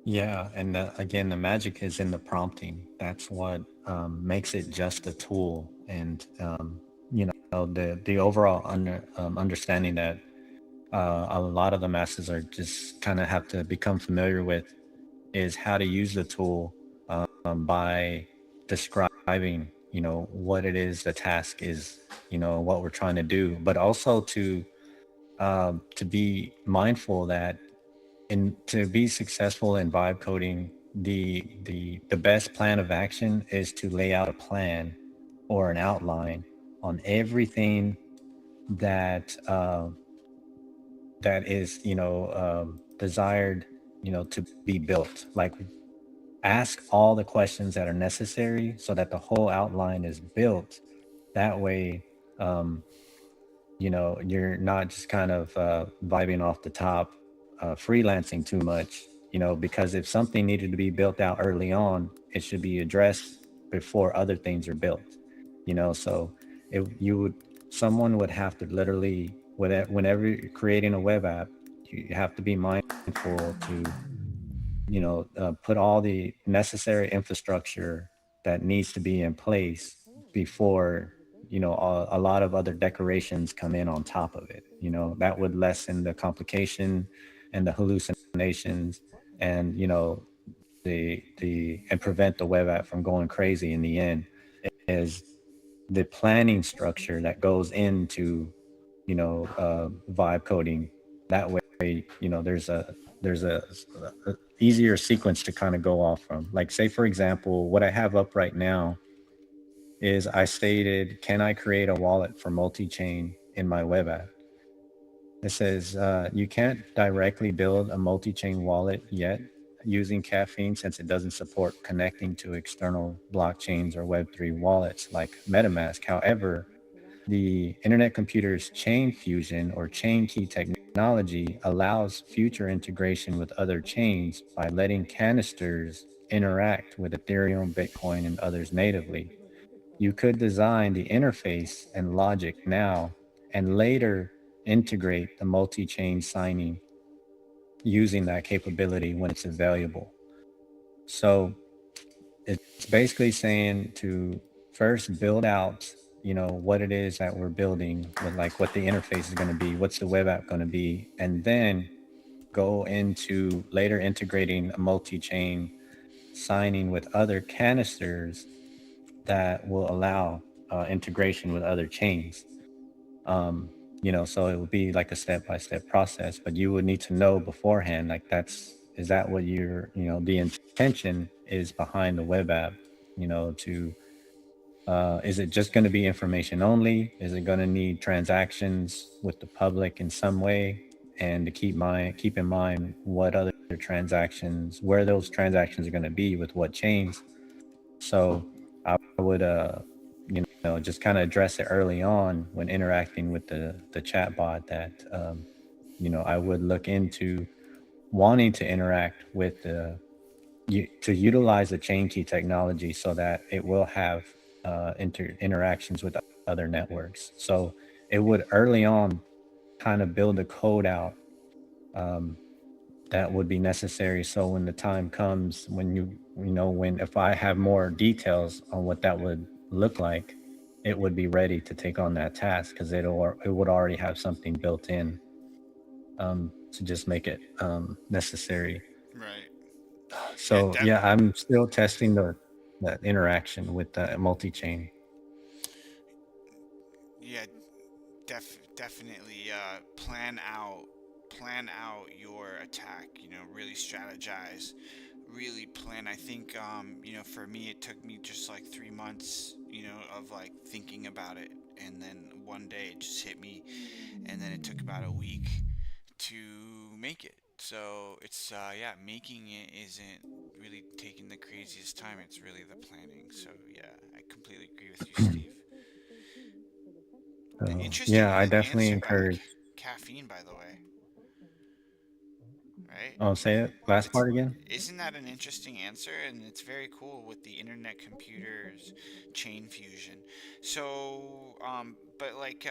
Yeah, and again, the magic is in the prompting. That's what makes it just a tool, and the overall understanding that a lot of the masses are just kind of have to become familiar with is how to use the tool by describing, what it is the task is, what we're trying to do, but also to be mindful that and to be successful in vibe coding, the best plan of action is to lay out a plan or an outline on everything that that is desired, to be built. Like, ask all the questions that are necessary so that the whole outline is built. That way, um, you're not just kind of vibing off the top, freelancing too much, because if something needed to be built out early on, it should be addressed before other things are built, so if you would, someone would have to literally, whenever you're creating a web app, you have to be mindful to, put all the necessary infrastructure that needs to be in place before, a lot of other decorations come in on top of it. That would lessen the complication and the hallucinations, and the and prevent the web app from going crazy in the end, is the planning structure that goes into vibe coding. That way, there's a easier sequence to kind of go off from. Like, say for example, what I have up right now is, I stated, can I create a wallet for multi-chain in my web app? It says, you can't directly build a multi-chain wallet yet using Caffeine, since it doesn't support connecting to external blockchains or Web3 wallets like MetaMask. However, the Internet Computer's chain fusion or chain key technology allows future integration with other chains by letting canisters interact with Ethereum, Bitcoin, and others natively. You could design the interface and logic now and later integrate the multi chain signing using that capability when it's available. So it's basically saying to first build out, what it is that we're building, with like what the interface is going to be, what's the web app going to be, and then go into later integrating a multi-chain signing with other canisters that will allow integration with other chains. um so it would be like a step-by-step process, but you would need to know beforehand, like, is that what the intention is behind the web app, to is it just going to be information only? Is it going to need transactions with the public in some way? And to keep in mind what other transactions, where those transactions are going to be with what chains. So I would just kind of address it early on when interacting with the chat bot, that I would look into wanting to interact with to utilize the chain key technology so that it will have interactions with other networks. So it would early on kind of build the code out um, that would be necessary. So when the time comes, when when if I have more details on what that would look like, it would be ready to take on that task, because it would already have something built in to just make it necessary. Right. Yeah. So yeah, I'm still testing that interaction with the multi-chain. Yeah. Definitely. Plan out your attack. Really strategize. Really plan. I think for me it took me just like 3 months. Of like thinking about it, and then one day it just hit me, and then it took about a week to make it. So it's yeah, making it isn't really taking the craziest time. It's really the planning. So yeah, I completely agree with you, Steve. An So interesting yeah, I definitely answer by encourage. caffeine, by the way, right? Oh, say it last It's part again. isn't that an interesting answer? And it's very cool with the internet computers chain fusion. So, but like,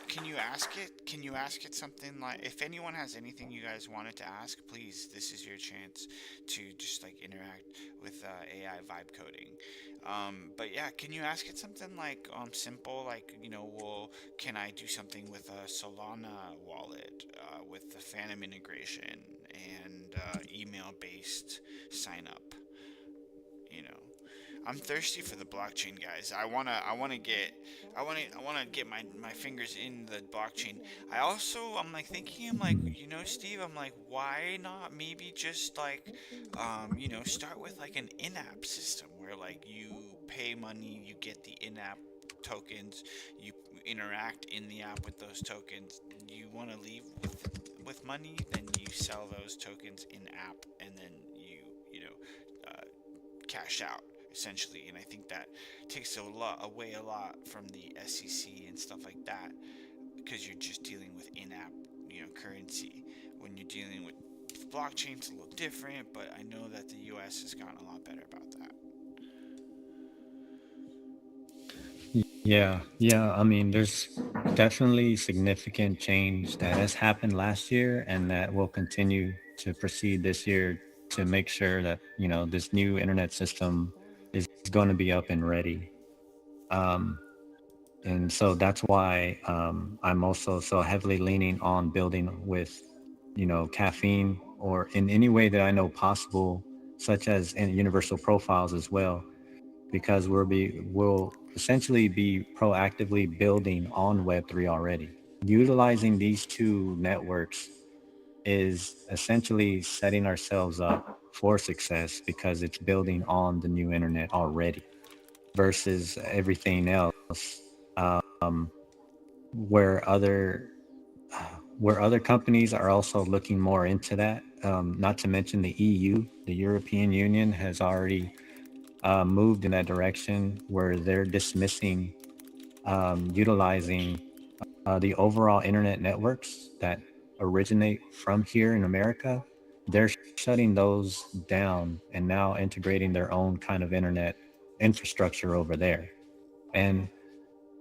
can you ask it? Can you ask it something like, if anyone has anything you guys wanted to ask, please, this is your chance to just like interact with AI vibe coding. But yeah, can you ask it something like simple, like well, can I do something with a Solana wallet with the Phantom integration and email based sign up? You know, I'm thirsty for the blockchain, guys. I wanna get my fingers in the blockchain. I'm like thinking, I'm like, Steve, I'm like, why not maybe just like, start with like an in-app system where like you pay money, you get the in-app tokens, you interact in the app with those tokens. You want to leave with money, then you sell those tokens in app, and then uh, cash out essentially. And I think that takes a lot from the SEC and stuff like that, because you're just dealing with in-app currency. When you're dealing with blockchain, it's a little different, but I know that the US has gotten a lot better about that. Yeah. I mean, there's definitely significant change that has happened last year and that will continue to proceed this year, to make sure that, this new internet system is going to be up and ready. Um, and so that's why I'm also so heavily leaning on building with, caffeine or in any way that I know possible, such as in universal profiles as well, because we'll essentially be proactively building on Web3 already. Utilizing these two networks is essentially setting ourselves up for success because it's building on the new internet already versus everything else, um, where other where other companies are also looking more into that. Not to mention the EU, the European Union, has already moved in that direction where they're dismissing utilizing the overall internet networks that originate from here in America. They're shutting those down and now integrating their own kind of internet infrastructure over there. And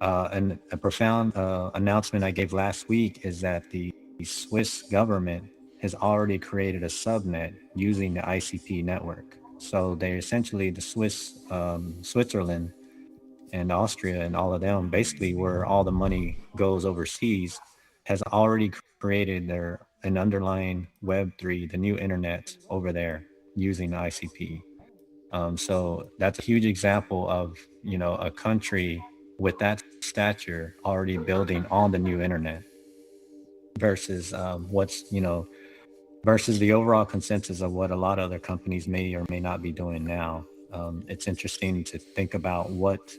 a profound announcement I gave last week is that the Swiss government has already created a subnet using the ICP network. So they essentially, the Switzerland and Austria and all of them, basically where all the money goes overseas, has already created an underlying Web3, the new internet over there using ICP. So that's a huge example of, a country with that stature already building on the new internet versus versus the overall consensus of what a lot of other companies may or may not be doing now. It's interesting to think about what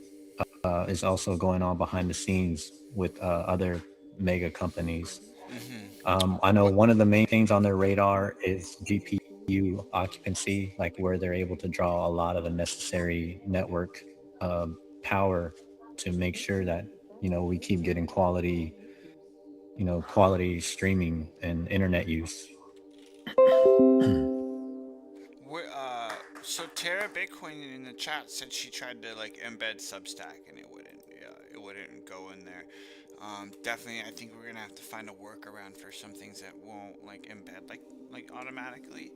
is also going on behind the scenes with other mega companies. Mm-hmm. I know What? one of the main things on their radar is GPU occupancy, like where they're able to draw a lot of the necessary network power to make sure that we keep getting quality streaming and internet use. So Tara Bitcoin in the chat said she tried to like embed Substack and it wouldn't. Yeah, it wouldn't go in there. Definitely, I think we're gonna have to find a workaround for some things that won't like embed like automatically.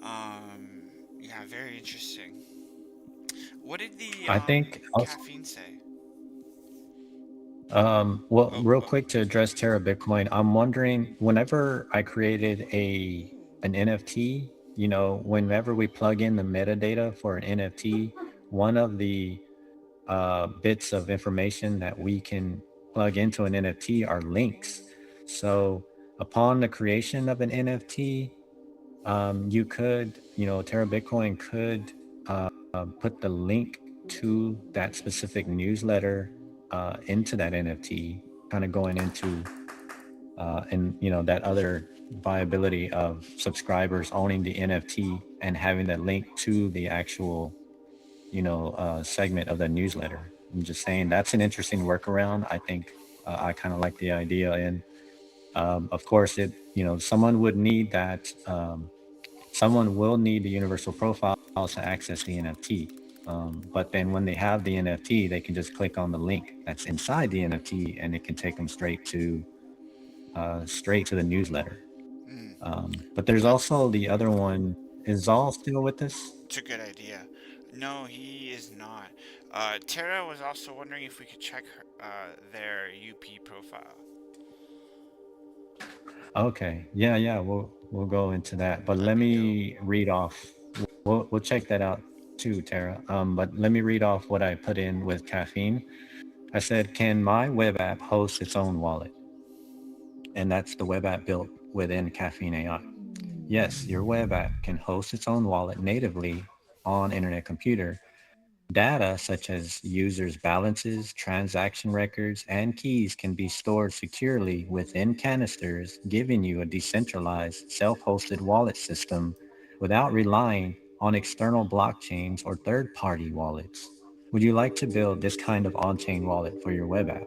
Yeah, very interesting. What did the I think also, caffeine say? well, Oh, real oh. quick to address Terra Bitcoin, I'm wondering whenever I created an NFT, whenever we plug in the metadata for an NFT, one of the bits of information that we can plug into an NFT are links. So upon the creation of an NFT, you could, Terra Bitcoin could put the link to that specific newsletter into that NFT, kind of going into and that other viability of subscribers owning the NFT and having that link to the actual segment of the newsletter. I'm just saying that's an interesting workaround. I think I kind of like the idea, and of course, someone would need that. Someone will need the universal profile to access the NFT. But then when they have the NFT, they can just click on the link that's inside the NFT, and it can take them straight to the newsletter. Mm, But there's that, also the other one. Is Zal still with us? it's a good idea. No, he is not. Tara was also wondering if we could check their UP profile. Okay. Yeah, yeah. We'll go into that. But That'd let be dope. me read off. We'll check that out too, Tara. But let me read off what I put in with caffeine. I said, can my web app host its own wallet? And that's the web app built within Caffeine AI. Yes, your web app can host its own wallet natively on Internet Computer. Data such as users' balances, transaction records, and keys can be stored securely within canisters, giving you a decentralized, self-hosted wallet system without relying on external blockchains or third-party wallets. Would you like to build this kind of on-chain wallet for your web app?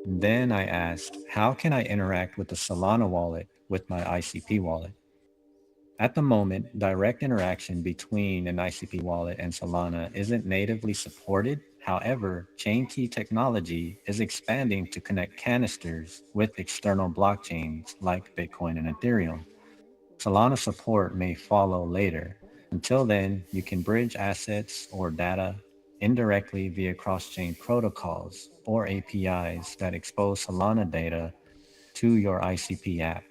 Then I asked, how can I interact with the Solana wallet with my ICP wallet? At the moment, direct interaction between an ICP wallet and Solana isn't natively supported. However, chain key technology is expanding to connect canisters with external blockchains like Bitcoin and Ethereum. Solana support may follow later. Until then, you can bridge assets or data indirectly via cross-chain protocols or APIs that expose Solana data to your ICP app.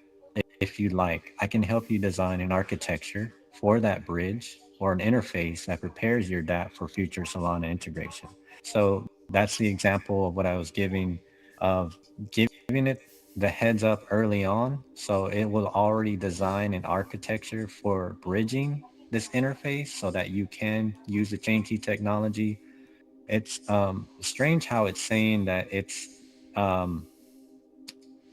If you'd like, I can help you design an architecture for that bridge or an interface that prepares your dApp for future Solana integration. So that's the example of what I was giving, of giving it the heads up early on. So it will already design an architecture for bridging this interface so that you can use the chain key technology. It's strange how it's saying that um,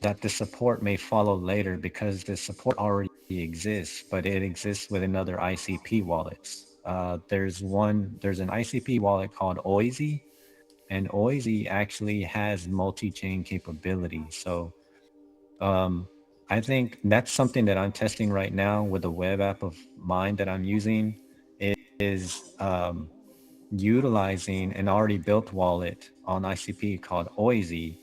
that the support may follow later because the support already exists, but it exists within other ICP wallets. There's an ICP wallet called Oizy, and Oizy actually has multi-chain capability. So I think that's something that I'm testing right now with the web app of mine that I'm using, is utilizing an already built wallet on ICP called Oizy,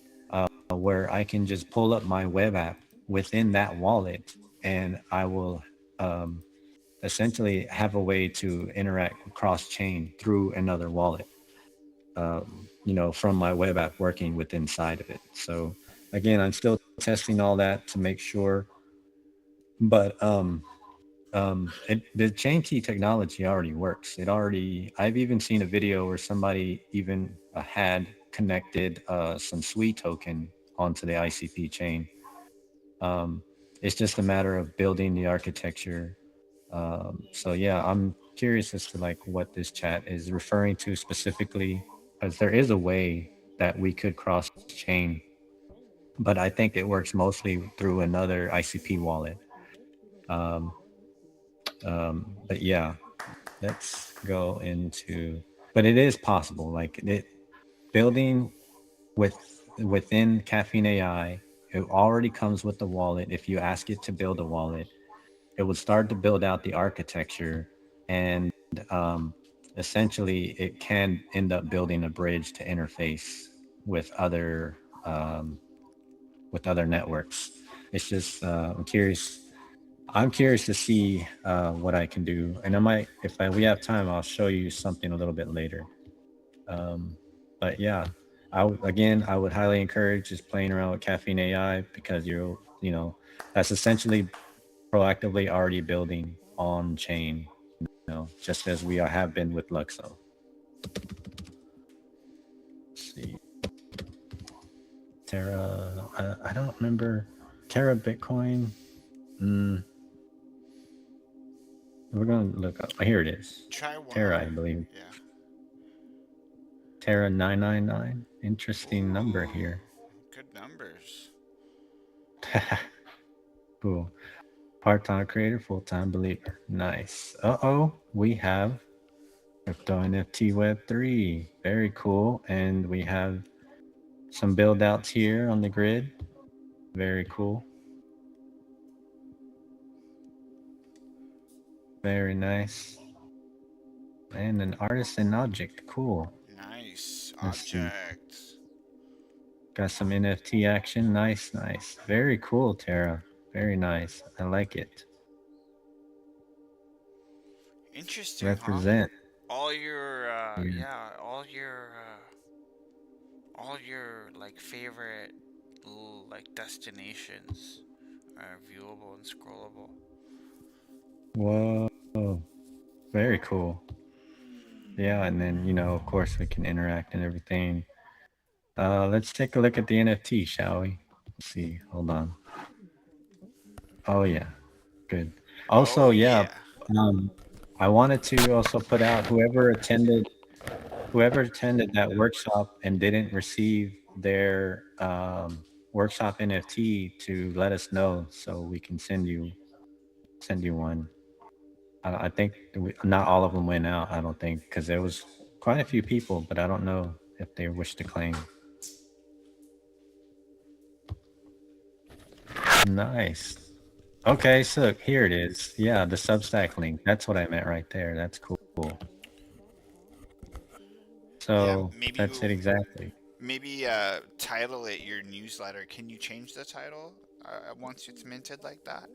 where I can just pull up my web app within that wallet, and I will essentially have a way to interact cross chain through another wallet, from my web app working with inside of it. So again, I'm still testing all that to make sure, but the chain key technology already works. I've even seen a video where somebody even had connected some Sui token onto the ICP chain. Um, it's just a matter of building the architecture. So yeah, I'm curious as to like what this chat is referring to specifically, because there is a way that we could cross chain, but I think it works mostly through another ICP wallet. Um, but yeah, let's go into. But it is possible, like it building with within Caffeine AI. It already comes with the wallet. If you ask it to build a wallet, it would start to build out the architecture, and um, essentially it can end up building a bridge to interface with um, other networks. It's just I'm curious to see what I can do, and I might, we have time, I'll show you something a little bit later. um, but yeah, I would highly encourage just playing around with Caffeine AI, because that's essentially proactively already building on chain, just as have been with Luxo. Let's see, Terra. I don't remember Terra Bitcoin. We're gonna look up. Here it is. Try one of Terra, I them. believe. Yeah. Terra 999. Interesting number Ooh, here. good numbers. Cool. Part-time creator, full-time believer. Nice. Uh-oh, we have Crypto NFT Web3. Very cool. And we have some build outs here on the grid. Very cool. Very nice. And an artisan object. Cool. Nice Let's see. object. Got some NFT action. Nice, nice. Very cool, Terra. Very nice. I like it. Interesting, huh? Represent. All your Yeah. yeah, all your like favorite like destinations are viewable and scrollable. Whoa. Very cool. Yeah, and then, of course we can interact and everything. Let's take a look at the NFT, shall we? Let's see. Hold on. Oh yeah. Good. Also, Oh yeah, yeah. um, I wanted to also put out whoever attended that workshop and didn't receive their workshop NFT, to let us know so we can send you one. I think not all of them went out. I don't think, because there was quite a few people, but I don't know if they wish to claim. Nice. Okay, so here it is. Yeah, the Substack link. That's what I meant right there. That's cool. Yeah, So that's it exactly. maybe title it your newsletter. Can you change the title? once it's minted like that.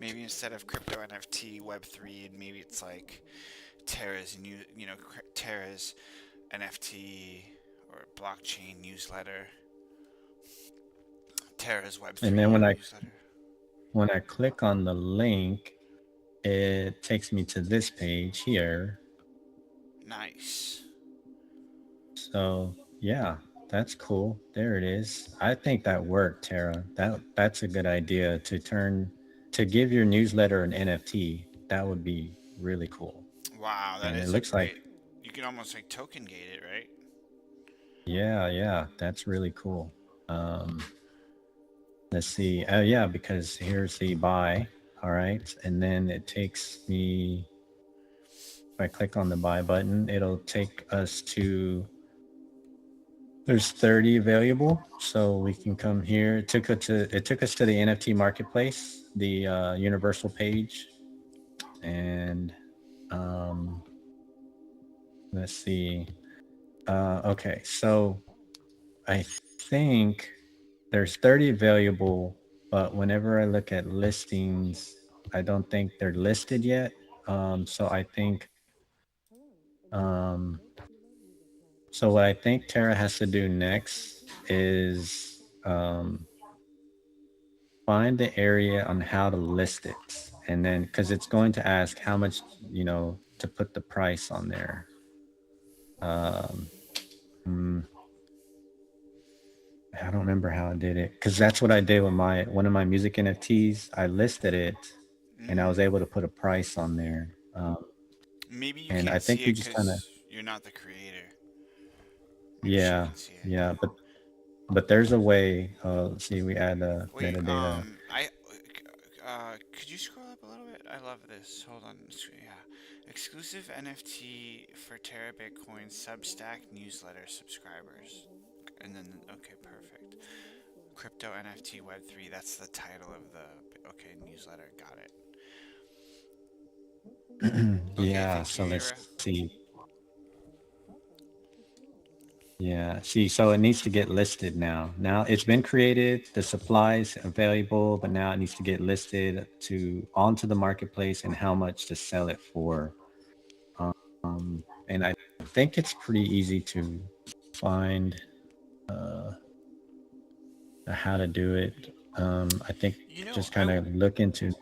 Maybe instead of crypto NFT Web3, and maybe it's like Terra's new, Terra's NFT or blockchain newsletter, Terra's And then Web3 newsletter. when I click on the link, it takes me to this page here. Nice. So yeah, that's cool. There it is. I think that worked, Tara. That's a good idea to give your newsletter an NFT. That would be really cool. Wow, that And it is a looks like, great. You can almost like token gate it, right? yeah, that's really cool. Um, let's see. Oh yeah, because here's the buy. All right, and then it takes me. If I click on the buy button, it'll take us to. There's 30 available, so we can come here. It took us to the NFT marketplace, the universal page, and um, let's see. Okay, so I think there's 30 available, but whenever I look at listings, I don't think they're listed yet. So I think um, so what I think Tara has to do next is find the area on how to list it, and then because it's going to ask how much to put the price on there. um mm, I don't remember how I did it, because that's what I did with my one of my music NFTs. I listed it and I was Mm. able to put a price on there. Maybe you And I can't see think you it just kind of, because you're not the creator. Maybe she yeah, can see it. yeah, but there's a way. Let's see, we add the Wait, metadata. could you scroll up a little bit? I love this. Hold on. Yeah. Exclusive NFT for Terra Bitcoin Substack newsletter subscribers. And then, okay, perfect. Crypto NFT Web3. That's the title of the, okay, newsletter. Got it. Okay, Yeah, thank you, so let's Ira. see. Yeah, see, so it needs to get listed now. Now it's been created, the supplies available, but now it needs to get listed to onto the marketplace and how much to sell it for. And I think it's pretty easy to find how to do it. I think You know, just kind of look into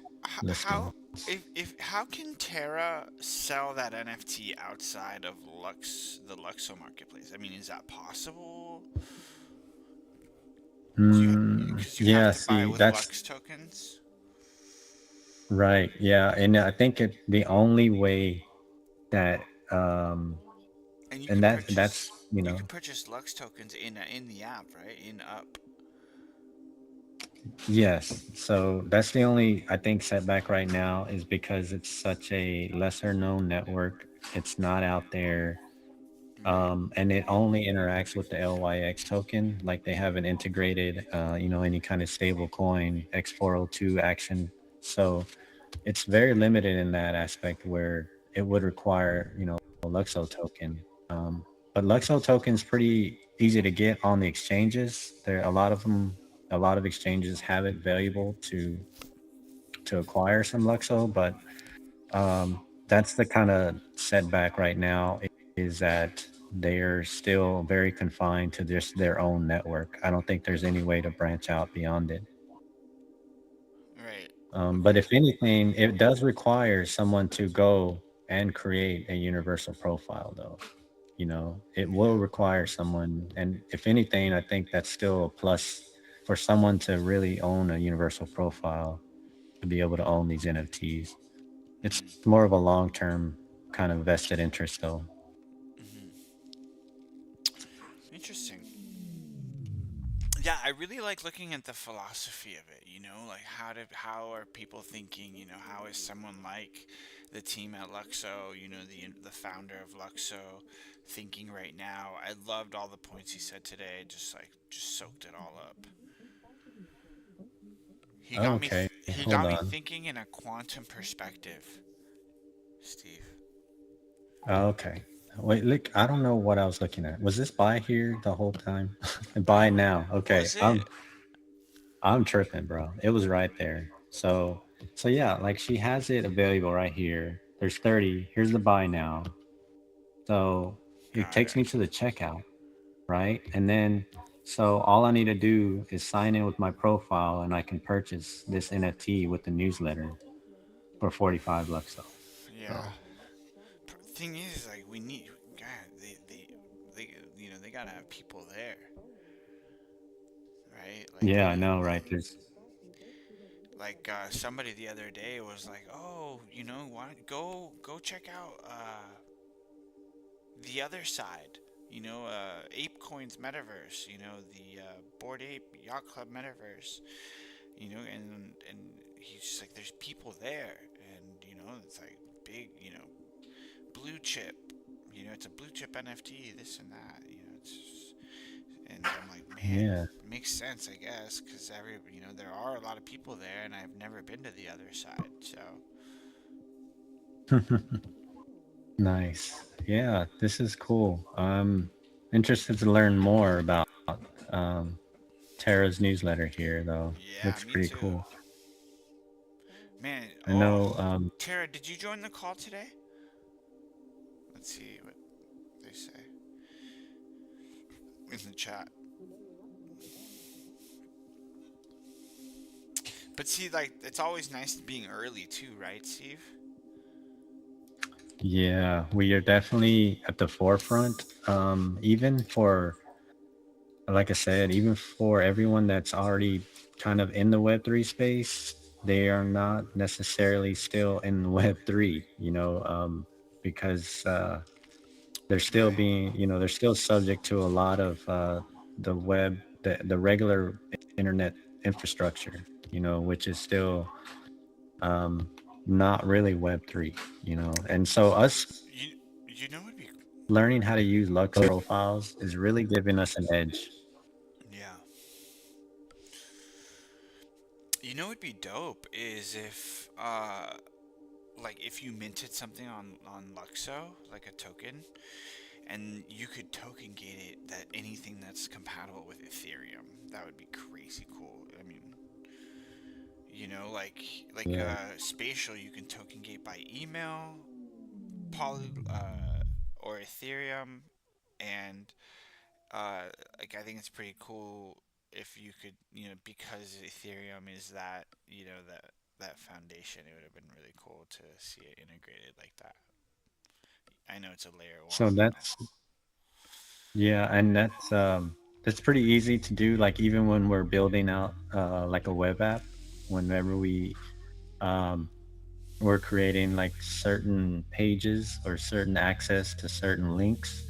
listings. how if how can Terra sell that NFT outside of the Luxo marketplace? I mean, is that possible? Do you because you have Yeah, to buy see, with that's Lux tokens, right. Yeah, and I think the only way that and you and could that's purchase Lux tokens in the app, right? In up. yes. So that's the only, I think, setback right now, is because it's such a lesser known network. It's not out there. Right. And it only interacts with the LYX token. Like, they haven't integrated, any kind of stable coin X402 action. So it's very limited in that aspect, where it would require, a Luxo token. But Luxo token is pretty easy to get on the exchanges. There are a lot of them. A lot of exchanges have it valuable to acquire some Luxo, but that's the kind of setback right now, is that they're still very confined to just their own network. I don't think there's any way to branch out beyond it. Right. But Okay. if anything, it does require someone to go and create a universal profile, though. It will Yeah. require someone. And if anything, I think that's still a plus for someone to really own a universal profile, to be able to own these NFTs. It's Mhm. more of a long term kind of vested interest, though. Mhm. Interesting. Yeah, I really like looking at the philosophy of it, like how are people thinking, how is someone like the team at Luxo, the founder of Luxo thinking right now. I loved all the points he said today, just soaked it all up. Okay, He hold got me on. thinking in a quantum perspective, Steve. Okay. Wait, look, I don't know what I was looking at. Was this buy here the whole time? Buy now. Okay. Was it? I'm tripping, bro. It was right there. So yeah, like she has it available right here. There's 30. Here's the buy now. So it Got takes me it. to the checkout, right? And then so all I need to do is sign in with my profile and I can purchase this NFT with the newsletter for 45 bucks. Yeah. So Thing is, like, we need. God, they gotta have people there, right? yeah, I know, right? There's Somebody the other day was like, "Oh, why go check out the other side. ApeCoin's metaverse. The Board Ape Yacht Club metaverse. And he's just like, there's people there, and it's like big, blue chip. It's a blue chip NFT. This and that. And I'm like, man, yeah. it makes sense, I guess, because there are a lot of people there, and I've never been to the other side, so. Nice. Yeah, this is cool. I'm interested to learn more about um, Tara's newsletter here, though. Yeah, Looks me pretty too. cool. Man, I oh, know. Tara, did you join the call today? Let's see what they say in the chat. But see, like, it's always nice being early too, right, Steve? Yeah, we are definitely at the forefront. Even for, like I said, even for everyone that's already kind of in the Web3 space, they are not necessarily still in Web3, because they're still Right. being, they're still subject to a lot of the regular internet infrastructure, which is still um, not really Web3, and so us You you know it'd be learning how to use Lux profiles is really giving us an edge. yeah. You know what'd be dope is if if you minted something on Luxo, like a token, and you could token gate it that anything that's compatible with Ethereum. That would be crazy cool. I mean, Yeah. Spatial, you can token gate by email, poly or Ethereum, and I think it's pretty cool if you could, because Ethereum is that foundation. It would have been really cool to see it integrated like that. I know it's a layer So one. yeah, and that's pretty easy to do. Like even when we're building out like a web app, whenever um, we're creating like certain pages or certain access to certain links,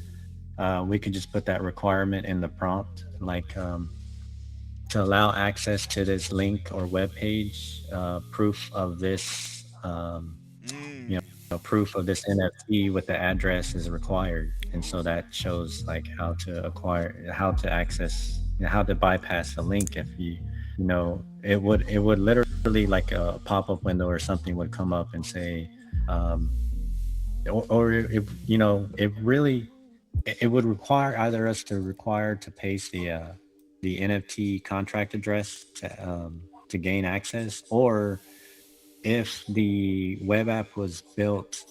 we could just put that requirement in the prompt, like to allow access to this link or web page, proof of this, Mm, proof of this NFT with the address is required. And so that shows like how to access, how to bypass the link. If it would literally like a pop-up window or something would come up and say, um, or if, it really, it would require either us to require to paste the NFT contract address to gain access, or if the web app was built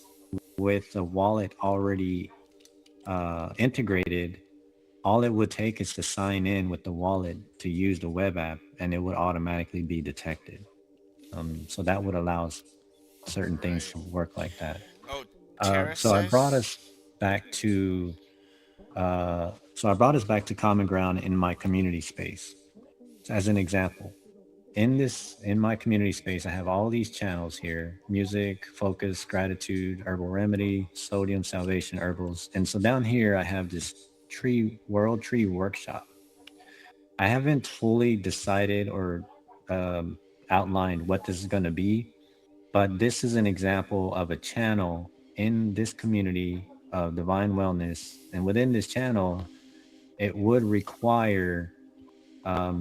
with a wallet already integrated, all it would take is to sign in with the wallet to use the web app, and it would automatically be detected. So that would allow certain things right. to work like that. Oh, Tara So I brought says. us back to common ground in my community space. As an example, in my community space, I have all these channels here: music, focus, gratitude, herbal remedy, sodium, salvation, herbals. And so down here I have this world tree workshop. I haven't fully decided or um, outlined what this is going to be, but this is an example of a channel in this community of divine wellness. And within this channel, it would require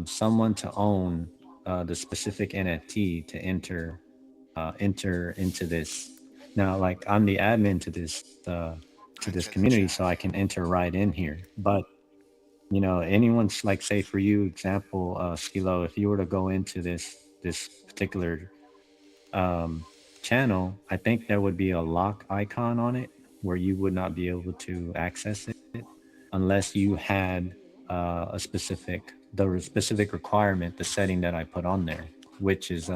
someone to own the specific NFT to enter into this. Now, like I'm the admin to this Enter the community, chat. so I can enter right in here. But anyone's like, say for you, example, Stilo, if you were to go into this particular um, channel, I think there would be a lock icon on it where you would not be able to access it unless you had the specific requirement, the setting that I put on there, which is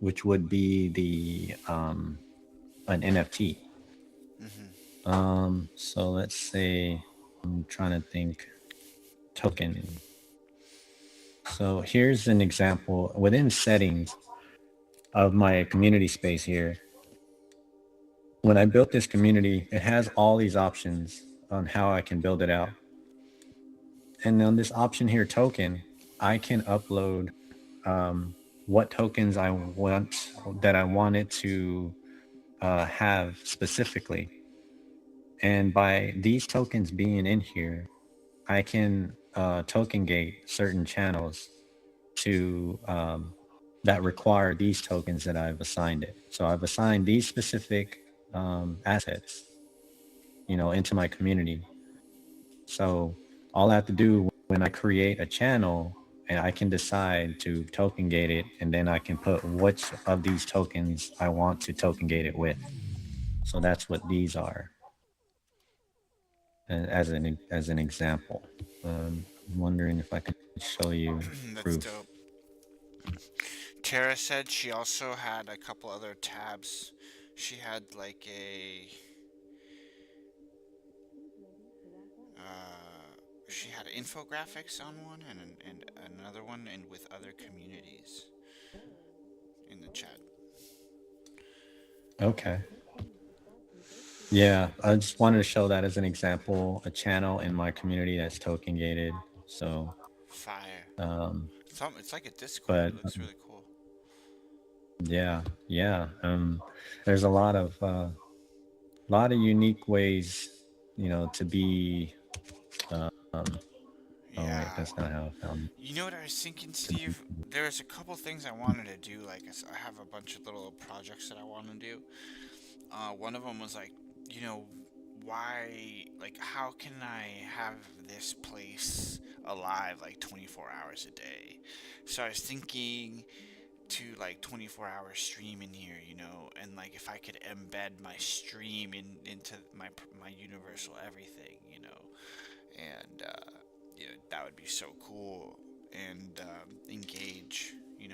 which would be the an NFT. Hmm. So let's say I'm trying to think token. So here's an example within settings of my community space here. When I built this community, it has all these options on how I can build it out. And on this option here, token, I can upload what tokens I want that I wanted to have specifically. And by these tokens being in here, I can token gate certain channels to that require these tokens that I've assigned it. So I've assigned these specific assets, into my community. So all I have to do when I create a channel, and I can decide to token gate it, and then I can put which of these tokens I want to token gate it with. So that's what these are, and as an example. I'm wondering if I can show you That's proof. dope. Tara said she also had a couple other tabs. She had like she had infographics on one and another one and with other communities in the chat. Okay. Yeah, I just wanted to show that as an example, a channel in my community that's token gated. So, Fire. um, It's like a Discord. but It looks really cool. yeah, yeah. There's a lot of unique ways, to be. Um, oh wait, Yeah. that's not how I found You know what I was thinking, it. To be. Steve? There's a couple things I wanted to do. Like, I have a bunch of little projects that I want to do. One of them was like, you know, like, how can I have this place alive like 24 hours a day? So I was thinking to like 24-hour stream in here, and like if I could embed my stream into my universal everything, and that would be so cool and engage,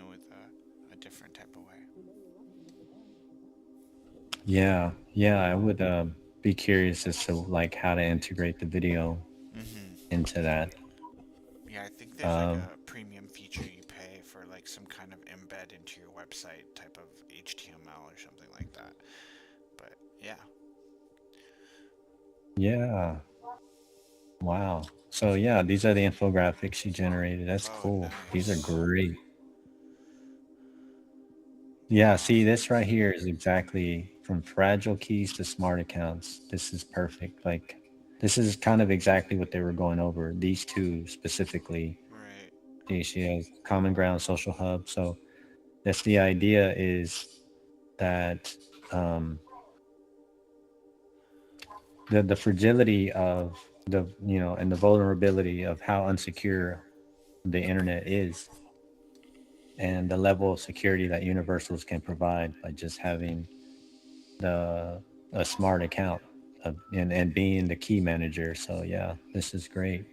with a different type of way. Yeah, yeah. I would be curious as to like how to integrate the video Hmm. into that. Yeah, I think there's like Um, a premium feature you pay for like some kind of embed into your website type of HTML or something like that. But yeah. yeah. Wow. So yeah, these are the infographics you generated. That's Oh, cool. These are nice. great. Yeah, Wow. see, this right here is exactly from fragile keys to smart accounts. This is perfect. Like, this is kind of exactly what they were going over. These two specifically, Right. DCA, Common Ground Social Hub. So that's the idea is that um, the fragility of and the vulnerability of how unsecure the internet is, and the level of security that universals can provide by just having the a smart account and being the key manager. So yeah, this is great.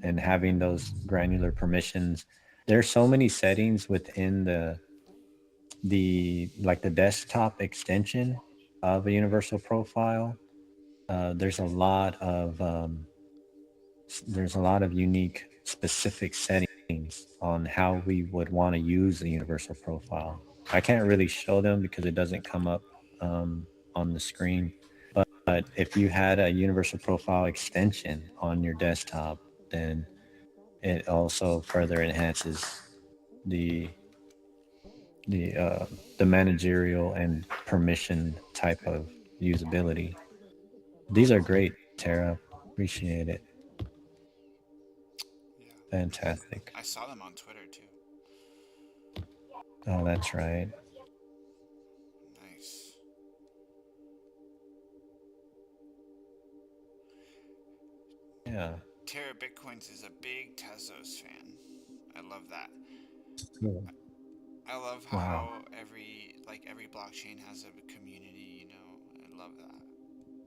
And having those granular permissions. There's so many settings within the like the desktop extension of a universal profile. There's a lot of unique specific settings on how we would want to use the universal profile. I can't really show them because it doesn't come up on the screen. But if you had a universal profile extension on your desktop, then it also further enhances the the uh, the managerial and permission type of usability. These are great, Tara. Appreciate it. Yeah. Fantastic. I saw them on Twitter too. Oh, that's right. Nice. Yeah. Terra Bitcoins is a big Tezos fan. I love that. Cool. I love Wow. how every blockchain has a community. I love that.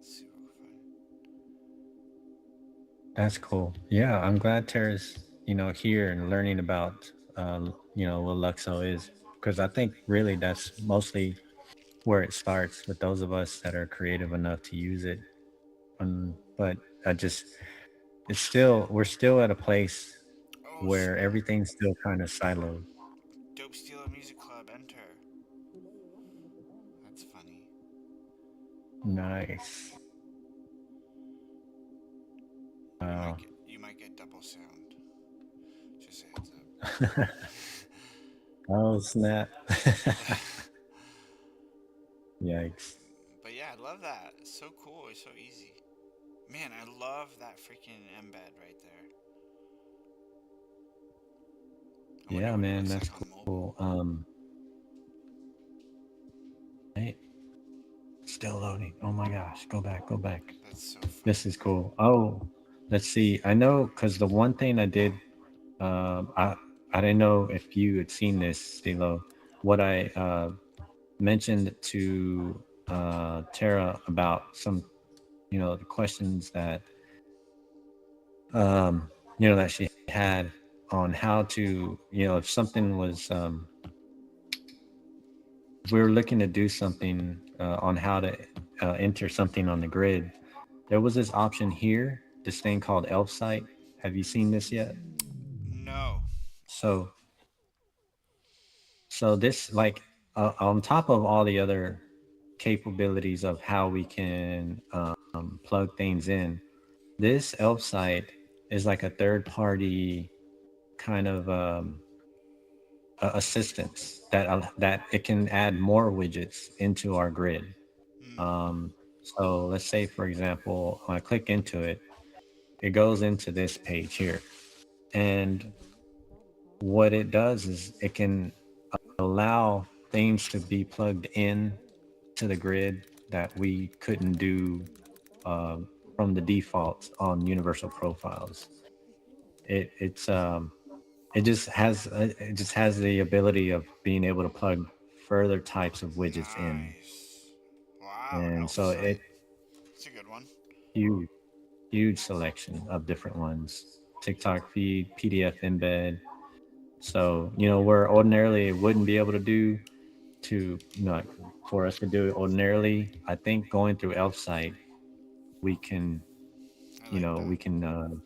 It's super fun. That's cool. Yeah, I'm glad Tara's, here and learning about, what Luxo is, because I think really that's mostly where it starts with those of us that are creative enough to use it. But I just, we're still at a place Oh where snap! everything's still kind of siloed. Dope Stilo Music Club. Enter. That's funny. Nice. Wow. You might get double sound. Just a heads Oh, snap. up. Yikes. But yeah, I love that. It's so cool. It's so easy. Man, I love that freaking embed right there. I wonder Yeah, what it man, looks that's like on mobile. cool. Hey, still loading. Oh my gosh. Go back, go back. That's so This funny. is cool. Oh, let's see. I know because the one thing I did, I didn't know if you had seen this, Stilo. What I mentioned to Tara about some, the questions that, that she had on how to, if something was, if we were looking to do something on how to enter something on the grid, there was this option here, this thing called Elf Site. Have you seen this yet? No. So, so this like on top of all the other capabilities of how we can plug things in, this Elf Site is like a third party kind of assistance that it can add more widgets into our grid. Hmm. Um, so let's say, for example, when I click into it, it goes into this page here. And what it does is it can allow things to be plugged in to the grid that we couldn't do from the default on universal profiles. It's it just has the ability of being able to plug further types of widgets in, Nice. Wow, and Elf so it Sight. It's a good one. huge huge selection of different ones. TikTok feed, PDF embed. So where ordinarily it wouldn't be able to do to like for us to do it ordinarily, I think going through Elf site we can I like that. we can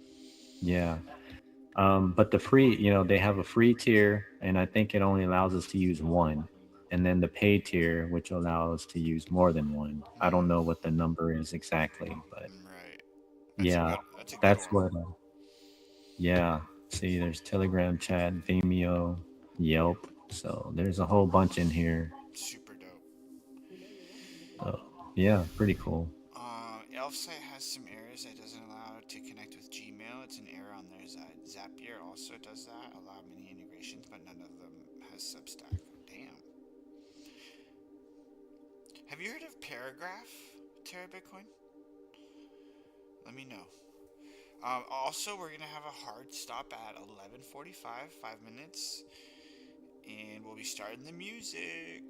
yeah. But the free, they have a free tier, and I think it only allows us to use one. And then the paid tier, which allows us to use more than one. I don't know Hmm. what the number is exactly, but Right. That's a yeah, good. That's a good that's one. what. Yeah, see, there's Telegram chat, Vimeo, Yelp. So there's a whole bunch in here. Super dope. So yeah, pretty cool. ElfSite has some errors that doesn't allow it to connect with Gmail. It's an error on their side. Zapier also does that. Allow many integrations, but none of them has Substack. Damn. Have you heard of Paragraph, Terra Bitcoin? Let me know. Also, we're gonna have a hard stop at 11:45, 5 minutes, and we'll be starting the music.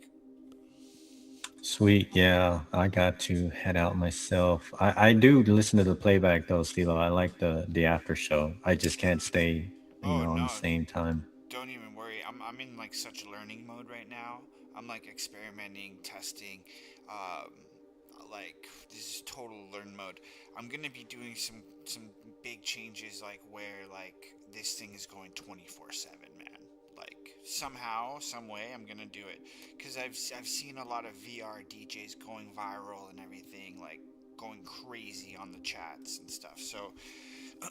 Sweet, yeah. I got to head out myself. I do listen to the playback though, Stilo. I like the after show. I just can't stay, Oh on the no, same time. don't even worry. I'm in like such learning mode right now. I'm like experimenting, testing. Um, like this is total learn mode. I'm gonna be doing some big changes, like where like this thing is going 24/7, man. Like somehow, some way, I'm gonna do it because I've seen a lot of VR DJs going viral and everything, like going crazy on the chats and stuff. So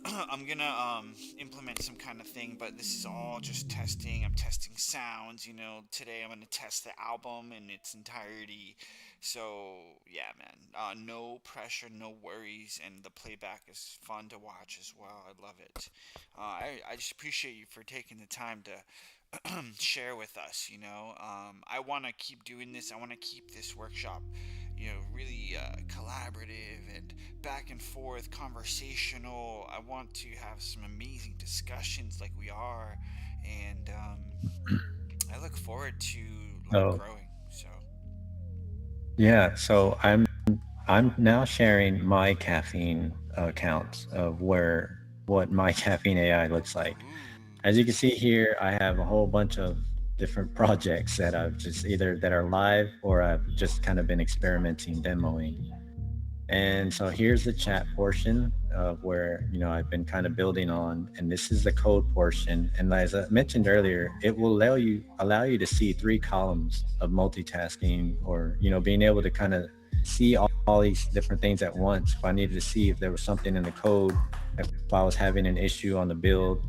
I'm gonna implement some kind of thing, but this is all just testing. I'm testing sounds. Today I'm gonna test the album in its entirety. So yeah, man. No pressure, no worries, and the playback is fun to watch as well. I love it. I just appreciate you for taking the time to share with us. I want to keep doing this. I want to keep this workshop, really collaborative and back and forth, conversational. I want to have some amazing discussions like we are, and I look forward to like So growing. So yeah, so I'm now sharing my caffeine counts of where what my caffeine AI looks like. As you ooh, can see here, I have a whole bunch of different projects that I've just either that are live or I've just kind of been experimenting, demoing. And so here's the chat portion of where, I've been kind of building on, and this is the code portion. And as I mentioned earlier, it will allow you to see three columns of multitasking, or, being able to kind of see all these different things at once. If I needed to see if there was something in the code, if I was having an issue on the build,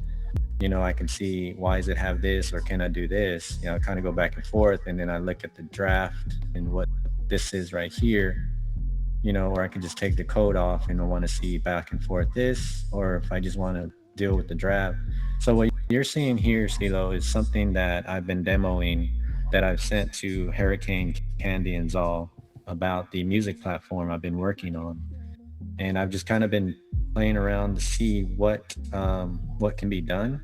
I can see why does it have this or can I do this? Kind of go back and forth, and then I look at the draft and what this is right here, or I can just take the code off and I want to see back and forth this, or if I just want to deal with the draft. So what you're seeing here, Stilo, is something that I've been demoing that I've sent to Hurricane, Candy, and Zal about the music platform I've been working on. And I've just kind of been playing around to see what can be done.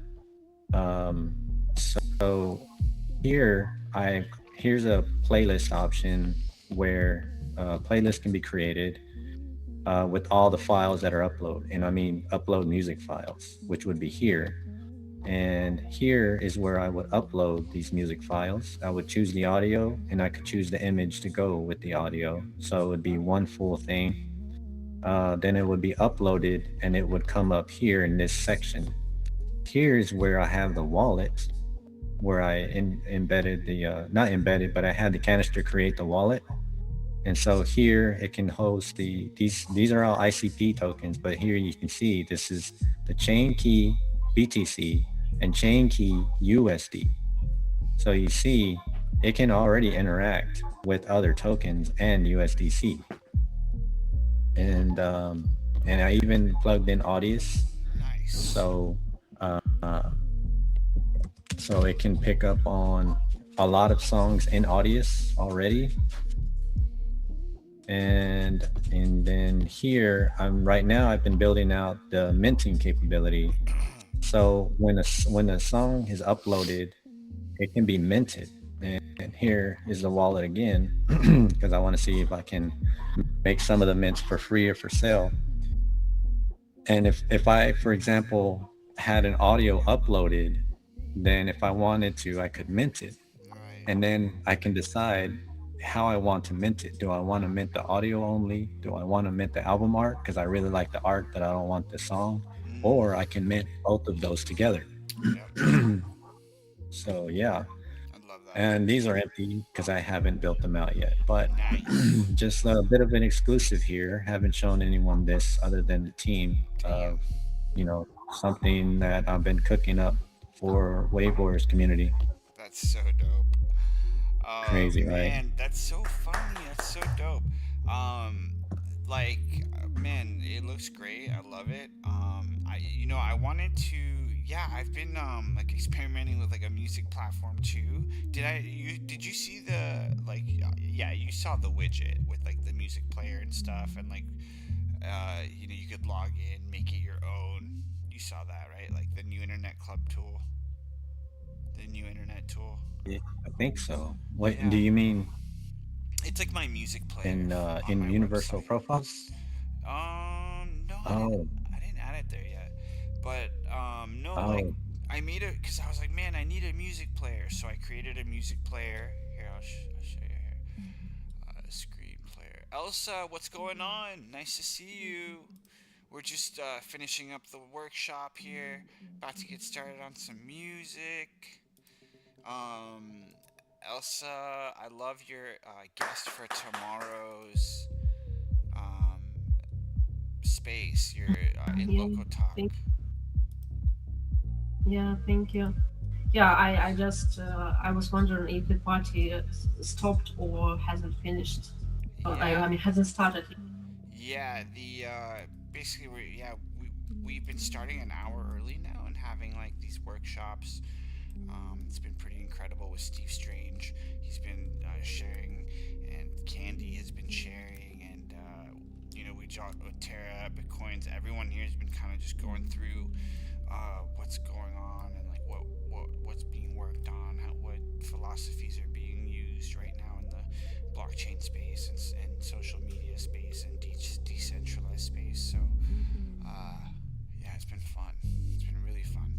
So here I here's a playlist option where playlist can be created with all the files that are upload, and I mean upload music files, which would be here. And here is where I would upload these music files. I would choose the audio, and I could choose the image to go with the audio. So it would be one full thing. Then it would be uploaded, and it would come up here in this section. Here's where I have the wallet, where I embedded the not embedded, but I had the canister create the wallet. And so here it can host these are all ICP tokens, but here you can see this is the chain key BTC and chain key USD. So you see it can already interact with other tokens and USDC. And I even plugged in Audius, nice. so uh, so it can pick up on a lot of songs in Audius already. And then here I'm right now I've been building out the minting capability. So when a song is uploaded, it can be minted. And here is the wallet again, because I want to see if I can make some of the mints for free or for sale. And if I, for example, had an audio uploaded, then if I wanted to, I could mint it. Right. And then I can decide how I want to mint it. Do I want to mint the audio only? Do I want to mint the album art because I really like the art, but I don't want the song? Or I can mint both of those together. Yep. So yeah, I love that. and these are empty because I haven't built them out yet. But Nice. just a bit of an exclusive here. Haven't shown anyone this other than the team Damn. of, something that I've been cooking up for Wave Wars community. That's so dope. Oh Crazy, right? man, that's so funny. That's so dope. Um, like, man, it looks great. I love it. I wanted to. Yeah, I've been like experimenting with like a music platform too. Did you see the like? Yeah, you saw the widget with like the music player and stuff, and like, you could log in, make it your own. You saw that, right? Like the new internet club tool, the new internet tool. Yeah, I think so. What do Yeah. you mean It's like my music player on in my Universal website. Profiles? No, I didn't. Oh, I didn't add it there yet. But no, like oh, I made it because I was like, man, I need a music player. So I created a music player. Here, I'll show you here. Screen player. Elsa, what's going on? Nice to see you. We're just finishing up the workshop here. About to get started on some music. Um, Elsa, I love your guest for tomorrow's um, space. You're in Yeah, Loco Talk. thank yeah, thank you. Yeah, I just I was wondering if the party stopped or hasn't finished. Yeah, I mean, hasn't started. yeah. The basically we've been starting an hour early now and having like these workshops. It's been pretty incredible with Steve Strange. He's been sharing, and Candy has been sharing, and we with Terra, Bitcoins. Everyone here has been kind of just going through what's going on and like what's being worked on, what philosophies are being used right now in the blockchain space and social media space and decentralized space. So yeah, it's been fun. It's been really fun.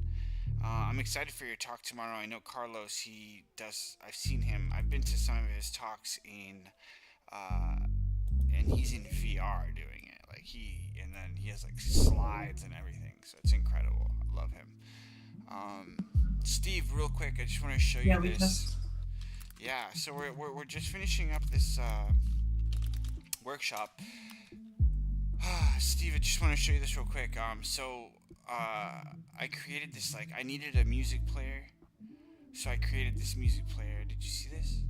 I'm excited for your talk tomorrow. I know Carlos. He does. I've seen him. I've been to some of his talks and he's in VR doing it. Like and then he has like slides and everything. So it's incredible. I love him. Steve, real quick, I just want to show you this. Yeah. So we're just finishing up this workshop. Steve, I just want to show you this real quick. I created this, like, I needed a music player. So I created this music player. Did you see this?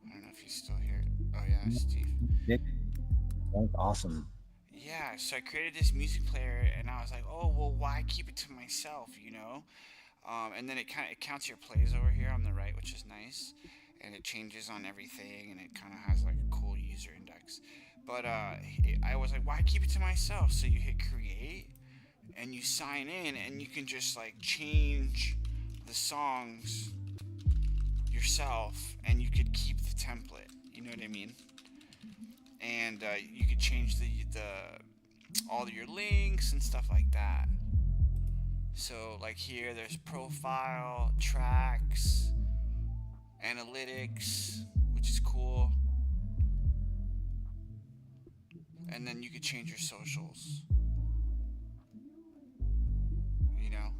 I don't know if you still hear it. Oh, yeah, Steve. That's awesome. Yeah, so I created this music player, and I was like, oh, well, why keep it to myself, you know? And then it counts your plays over here on the right, which is nice. And it changes on everything, and it kind of has like a cool user index. But I was like, why keep it to myself? So you hit create, and you sign in, and you can just like change the songs yourself, and you could keep the template. You know what I mean? And you could change the all your links and stuff like that. So like here, there's profile, tracks, analytics, which is cool. And then you could change your socials. You know?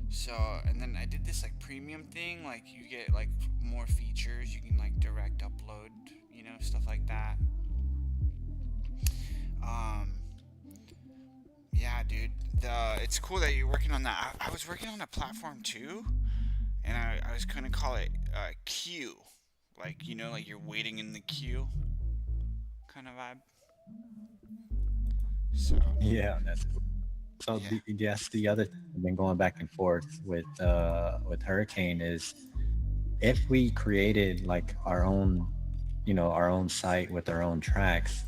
So, and then I did this like premium thing, like you get like more features, you can like direct upload, you know, stuff like that. Yeah, dude. It's cool that you're working on that. I was working on a platform too, and I was gonna call it queue, like, you know, like you're waiting in the queue, kind of vibe. So Yeah, that's cool. So yeah. the other thing I've been going back and forth with Hurricane is if we created like our own, you know, our own site with our own tracks,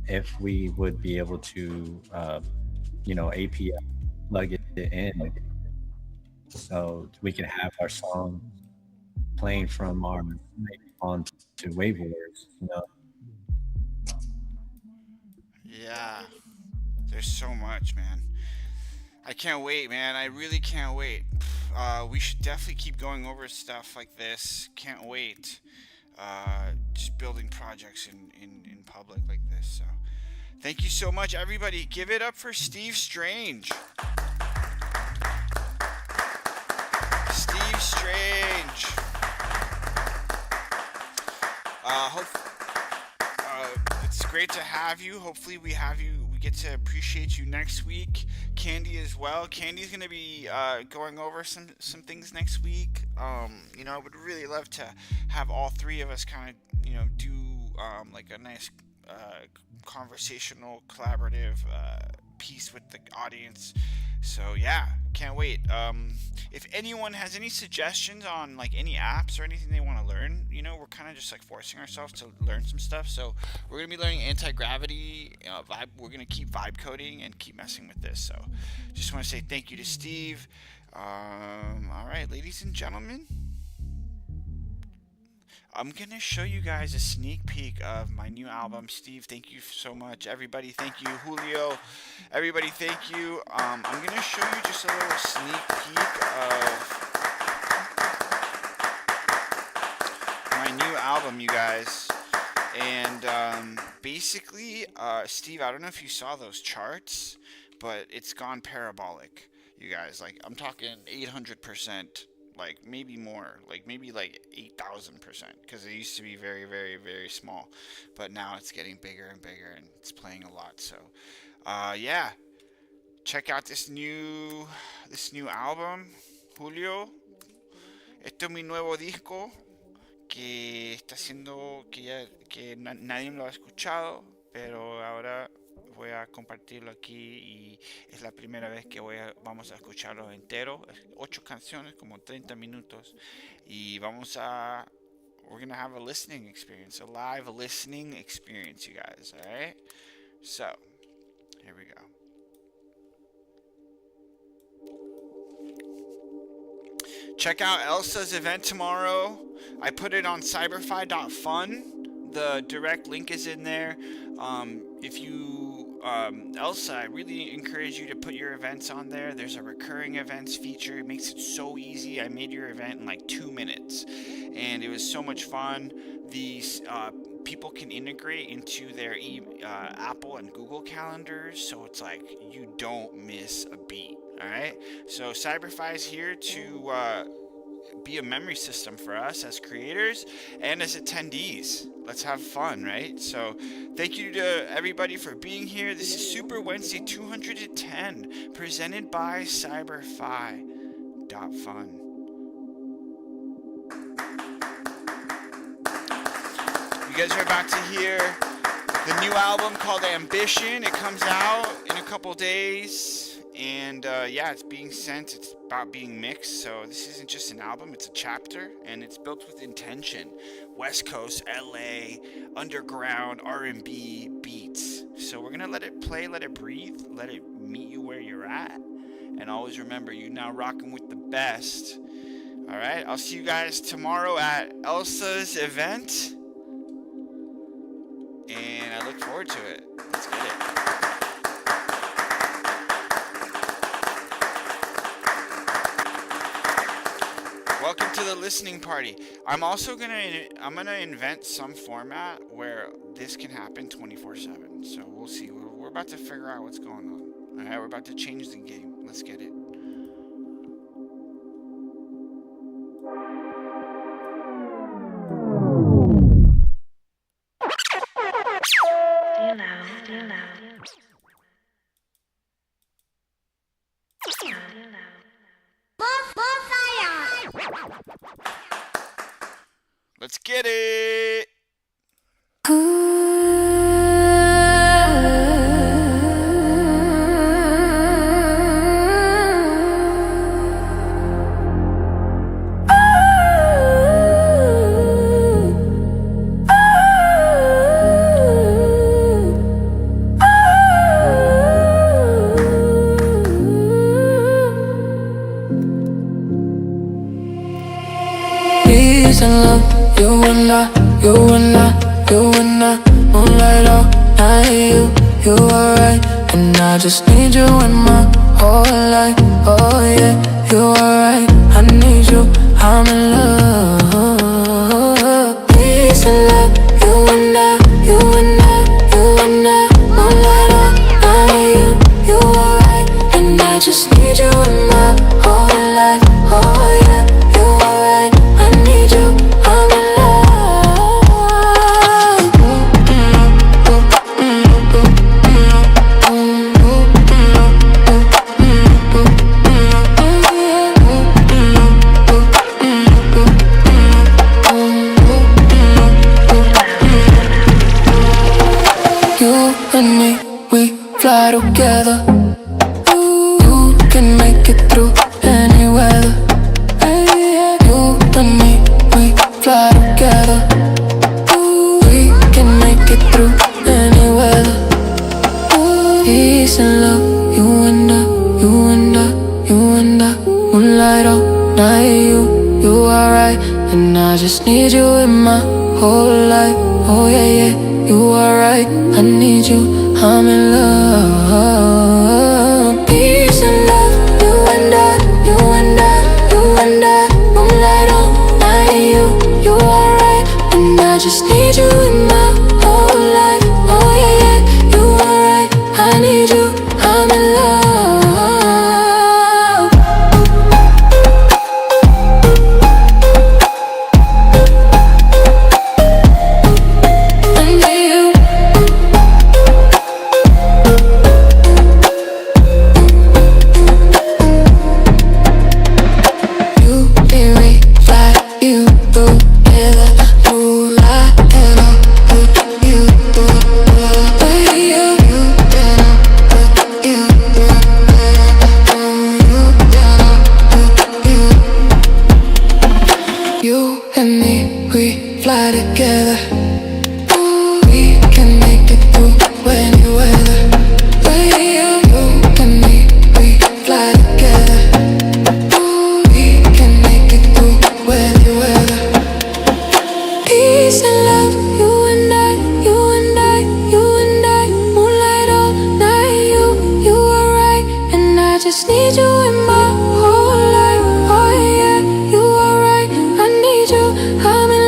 if we would be able to, you know, API plug it in, so we can have our song playing from our on to Waveworks, you know. Yeah, there's so much, man. I can't wait, man. I really can't wait. We should definitely keep going over stuff like this. Can't wait. Just building projects in public like this. So, thank you so much, everybody. Give it up for Steve Strange. Steve Strange. It's great to have you. Hopefully, we get to appreciate you next week. Candy as well. Candy's gonna be going over some things next week. You know, I would really love to have all three of us kind of, you know, do like a nice conversational, collaborative piece with the audience. So yeah, can't wait. If anyone has any suggestions on like any apps or anything they want to learn, you know, we're kind of just like forcing ourselves to learn some stuff. So we're gonna be learning anti-gravity, vibe. We're gonna keep vibe coding and keep messing with this. So just want to say thank you to Steve. All right, ladies and gentlemen. I'm gonna show you guys a sneak peek of my new album. Steve, thank you so much. Everybody, thank you. Julio, everybody, thank you. I'm gonna show you just a little sneak peek of my new album, you guys. And basically, Steve, I don't know if you saw those charts, but it's gone parabolic, you guys. Like, I'm talking 800%. Like maybe more, like maybe like 8,000%, because it used to be very, very, very small, but now it's getting bigger and bigger, and it's playing a lot. So, yeah, check out this new album, Julio. Este es mi nuevo disco que está haciendo que nadie lo ha escuchado, pero ahora voy a compartirlo aquí y es la primera vez que vamos a escucharlo entero. 8 canciones, como 30 minutos, y vamos a we're gonna have a listening experience, a live listening experience, you guys. All right. So here we go. Check out Elsa's event tomorrow. I put it on cyberfy.fun. The direct link is in there. If you, Elsa, I really encourage you to put your events on there. There's a recurring events feature. It makes it so easy. I made your event in like 2 minutes, and it was so much fun. These people can integrate into their Apple and Google calendars, so it's like you don't miss a beat. All right, so Cyberfy is here to be a memory system for us as creators and as attendees. Let's have fun, right? So thank you to everybody for being here. This is Super Wednesday 210, presented by Cyberfy.fun. You guys are about to hear the new album called Ambition. It comes out in a couple days. And yeah, it's being sent. It's about being mixed. So this isn't just an album, it's a chapter, and it's built with intention. West Coast, LA, underground, R&B beats. So we're gonna let it play, let it breathe, let it meet you where you're at. And always remember, you're now rocking with the best. All right, I'll see you guys tomorrow at Elsa's event. And I look forward to it. Let's get it. Welcome to the listening party. I'm also gonna invent some format where this can happen 24/7. So we'll see. We're about to figure out what's going on. All right, we're about to change the game. Let's get it. Let's get it. Peace and love, you and I, you and I, you and I, moonlight all night, you alright, and I just need you in my whole life, oh yeah, you alright, I need you, I'm in love. Peace and love, you and I, you and I, you and I, moonlight all night, you alright, and I just need you in my whole life, oh yeah, you alright, I need you, I'm in you and me, we fly together. You can make it through any weather. You and me, we fly together. We can make it through any weather. Peace and love, you and I, you and I, you and I, moonlight all night, you alright, and I just need you in my whole life, oh yeah, yeah, you alright, I need you, I'm in love. Peace and love, you and I, you and I, you and I, moonlight all night, you alright, and I just need you in my whole life, oh yeah, yeah, you alright, I need you, I'm in love. I need you. You, me, we fly, you together, moonlight fly together. Ooh, we can make it through any weather. Yeah, you and me, we fly together. Ooh, we can make it through any weather. Peace and love, you and I, you and I, you and I. Moonlight all night, you are right, and I just need you in my whole life. Oh yeah, you are right, I need you, I'm in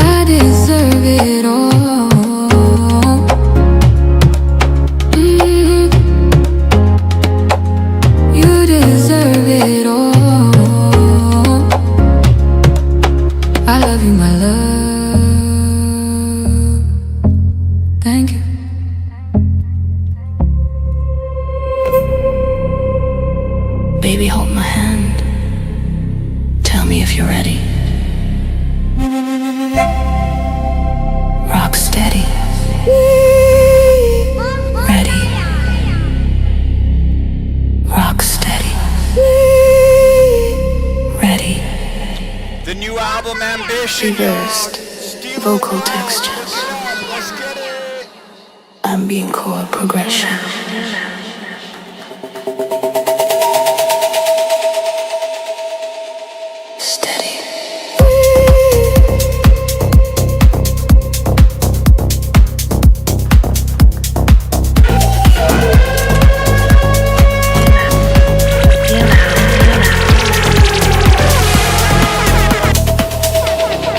I deserve it all. You deserve it all. I love you, my love. Thank you. Baby, hold my hand. Tell me if you're ready. Rock steady. Ready. Rock steady. Ready. The new album Ambition. Reversed Stilo vocal World. textures. Let's get it. Ambient chord progression. Steady.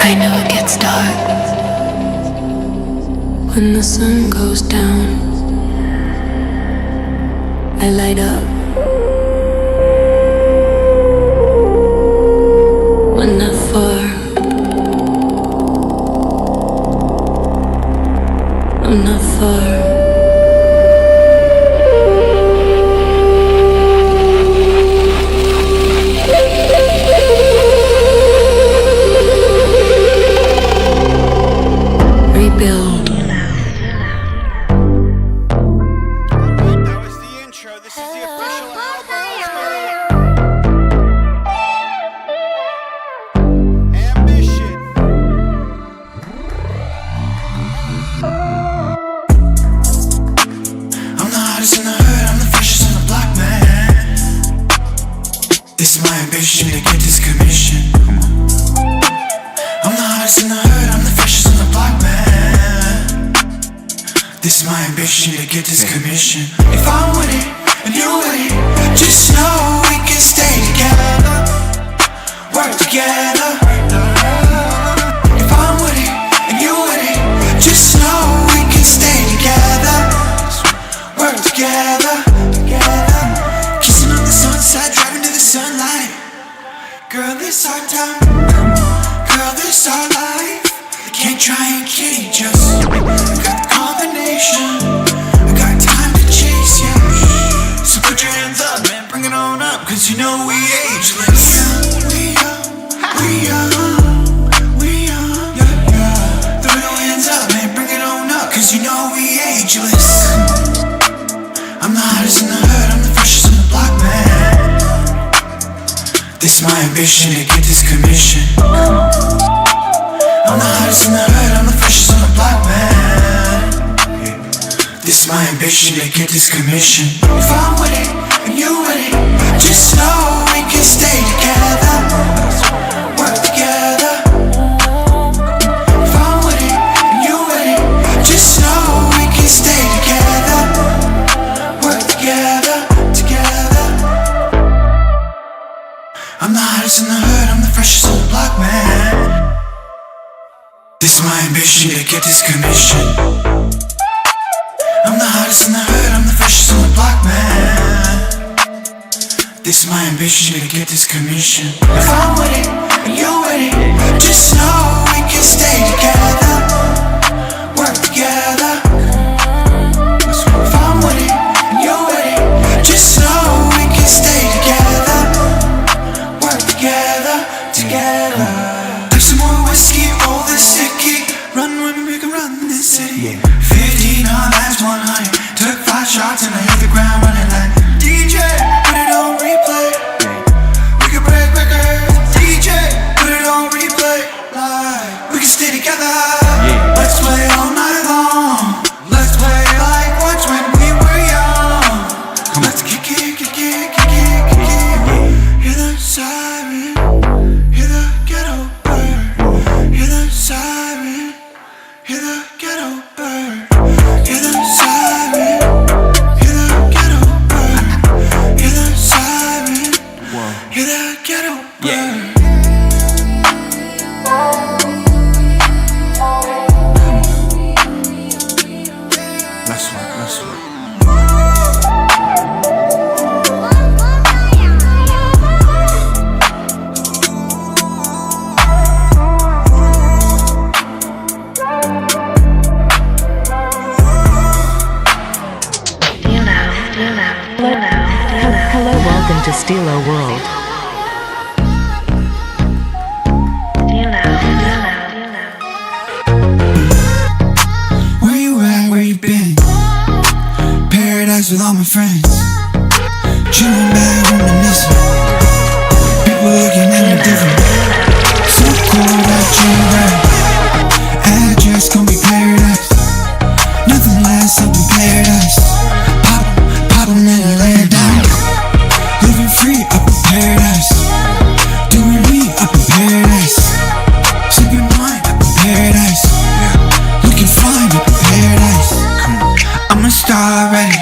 I know it gets dark when the sun goes down. I light up when not far. I'm not far. Rebuild. That was the intro. This is the official album. Let's get it. Ambition. I'm the hottest in the hood, I'm the freshest on the block, man. This is my ambition to get this commission. I'm the hottest in the hood, I'm the freshest on the block, man. This is my ambition to get this commission. If I'm with it, and you with it, just know we can stay together, work together. If I'm with it, and you with it, just know we can stay together, work together, together. Kissing on the sunset, driving to the sunlight. Girl, this our time. Girl, this our life. Can't try and cage us. I got the combination. I got time to chase ya. So put your hands up, man, bring it on up, 'cause you know we ageless. We young, we young, we young, yeah, yeah. Throw your hands up, man, bring it on up, 'cause you know we ageless. I'm the hottest in the hood, I'm the freshest on the block, man. This is my ambition to get this commission. I'm the hottest in the hood, I'm the freshest on the block, man. This is my ambition to get this commission. If I'm with it, and you with it, just know we can stay together, work together. If I'm with it, and you with it, just know we can stay together, work together, together. I'm the hottest in the hood, I'm the freshest on the block, man. This is my ambition to get this commission. I'm the hottest in the hood, I'm the freshest on the block, man. This is my ambition to get this commission. If I'm with it, and you with it, just know we can stay together, work together. If I'm with it, and you with it, just know we can stay together. Yeah. Let's work, let's work. Hello, welcome to Stilo World. Where you at, where you been? Paradise with all my friends. Chillin' back, reminiscing. People looking at me different. So cool that you're right. Address gon' be paradise. Nothing lasts up in paradise. Pop 'em and you lay it down. Living free up in paradise. Doing me up in paradise. Sipping wine up in paradise. Looking fine up in paradise. I'm a star already.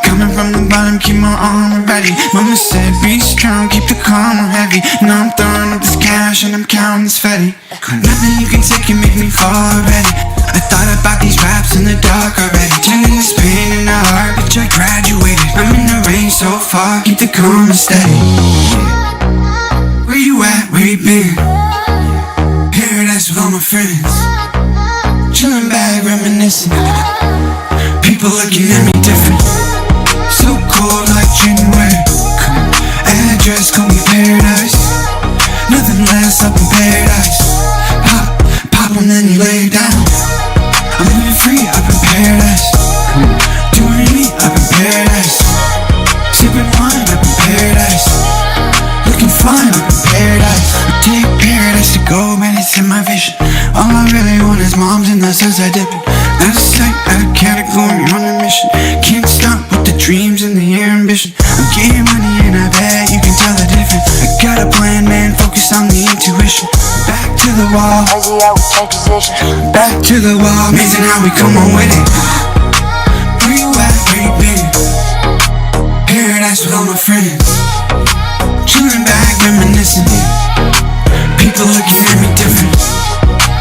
Coming from the bottom, keep my armor ready. Mama said be strong, keep the karma heavy. Now I'm throwing up this cash and I'm counting this fetty. Nothing you can take can make me fall already. I thought about these raps in the dark already. Turning this pain into art, bitch I graduated. I'm in the rain so far, keep the karma steady. Where you at, where you been? Paradise with all my friends. Chillin' back, reminiscing. People looking at me different. So cold like January. Address call me paradise. Nothing lasts up in paradise. Pop 'em then you lay it down. I'm living free up in paradise. Doing me up in paradise. Sipping wine up in paradise. Looking fine up in paradise. I take paradise to go, man, it's in my vision. All I really want is moms and the sons I dip it. Out of sight, out of category, on a mission. Can't stop with the dreams and the ambition. I'm getting money and I bet you can tell the difference. I got a plan, man, focus on the intuition. Back to the wall. Back to the wall, amazing how we come on with it. Where you at, where you been? Paradise with all my friends. Chillin' back, reminiscing. People looking at me different.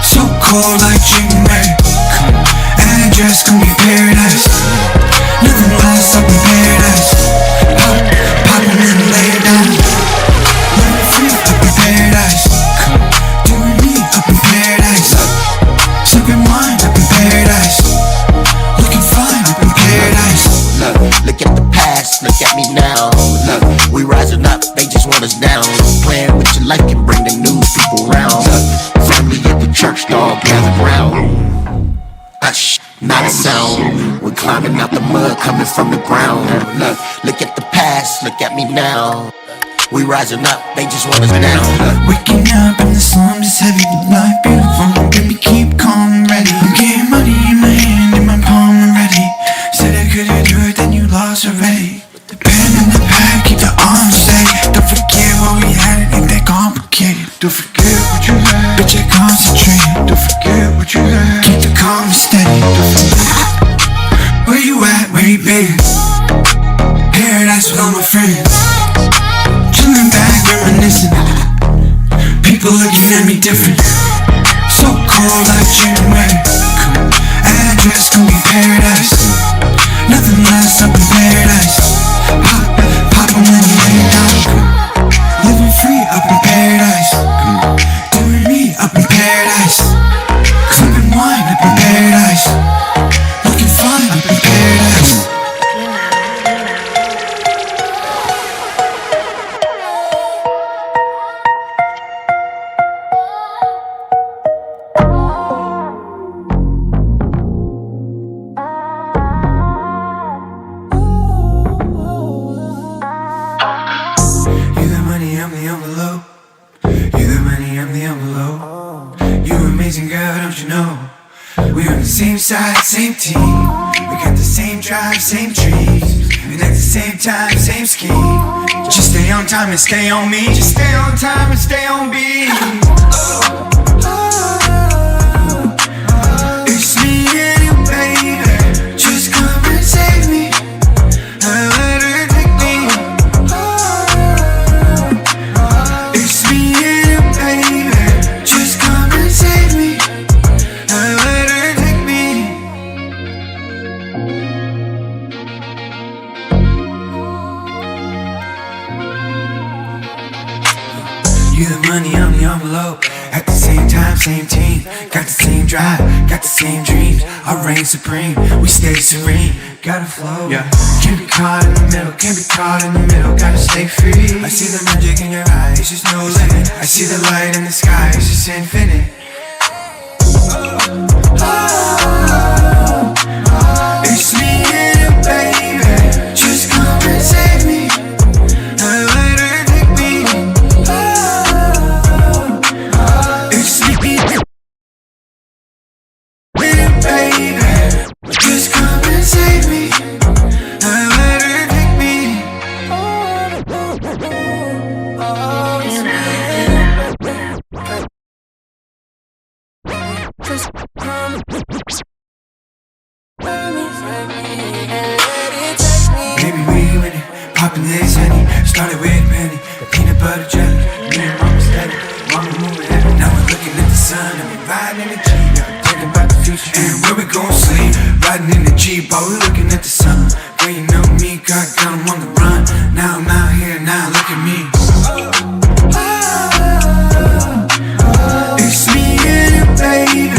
So cold like January. Address gon' be paradise. Nothing lasts up in paradise. Pop 'em and lay it down. Living free up in paradise. Doing me up in paradise. Sipping wine up in paradise. Looking fine up in paradise. Look at the past, look at me now. Look, we rising up, they just want us down. Playing with your life can bring the news people round. Look, family at the church, dog, gather round. Hush, not a sound. We're climbing out the mud, coming from the ground. Look at the past, look at me now. We rising up, they just want us down. Waking up in the slums is heavy, but life beautiful. Baby, keep calm and ready. I'm getting money in my hand, in my palm already. Said I couldn't do it, then you lost already. The pen in the pad, keep the arms steady. Don't forget what we had, it ain't that complicated. Don't forget what you had, bitch, I concentrate. Don't forget what you had, keep the calm steady. Don't forget. Where you at, where you been? Paradise with all my friends. Chillin' back, reminiscing. People looking at me different. So cold like January. Address gon' be paradise. Nothing lasts up in paradise. Pop 'em and lay it down. Living free up in paradise. Doing me up in paradise. Sipping wine up in paradise. Looking fine up in paradise. You the money, I'm the envelope. You the money, I'm the envelope. You amazing girl, don't you know? We on the same side, same team. We got the same drive, same dreams. And at the same time, same scheme. Just stay on time and stay on me. Just stay on time and stay on beat. It's me and you, baby. Just come and save me. Let it take me. It's me You the money, I'm the envelope. At the same time, same team. Got the same drive, got the same dreams. I reign supreme, we stay serene. Gotta flow, yeah. Can't be caught in the middle, can't be caught in the middle. Gotta stay free. I see the magic in your eyes, it's just no limit. I see the light in the sky, it's just infinite. It's me and you, baby. Just come and save me. It's me and you, baby. Just come and save me. Let her take me. Just come. Baby, we winning, popping this honey. Started with penny, peanut butter jelly. Me and mama steady, mama moving heavy. Now we're looking at the sun and we riding in the Jeep. Thinking about the future and where we gon' sleep. Riding in the Jeep while we looking at the sun. Girl, you know me, got them on the run. Now I'm out here, now look at me. It's me and you, baby.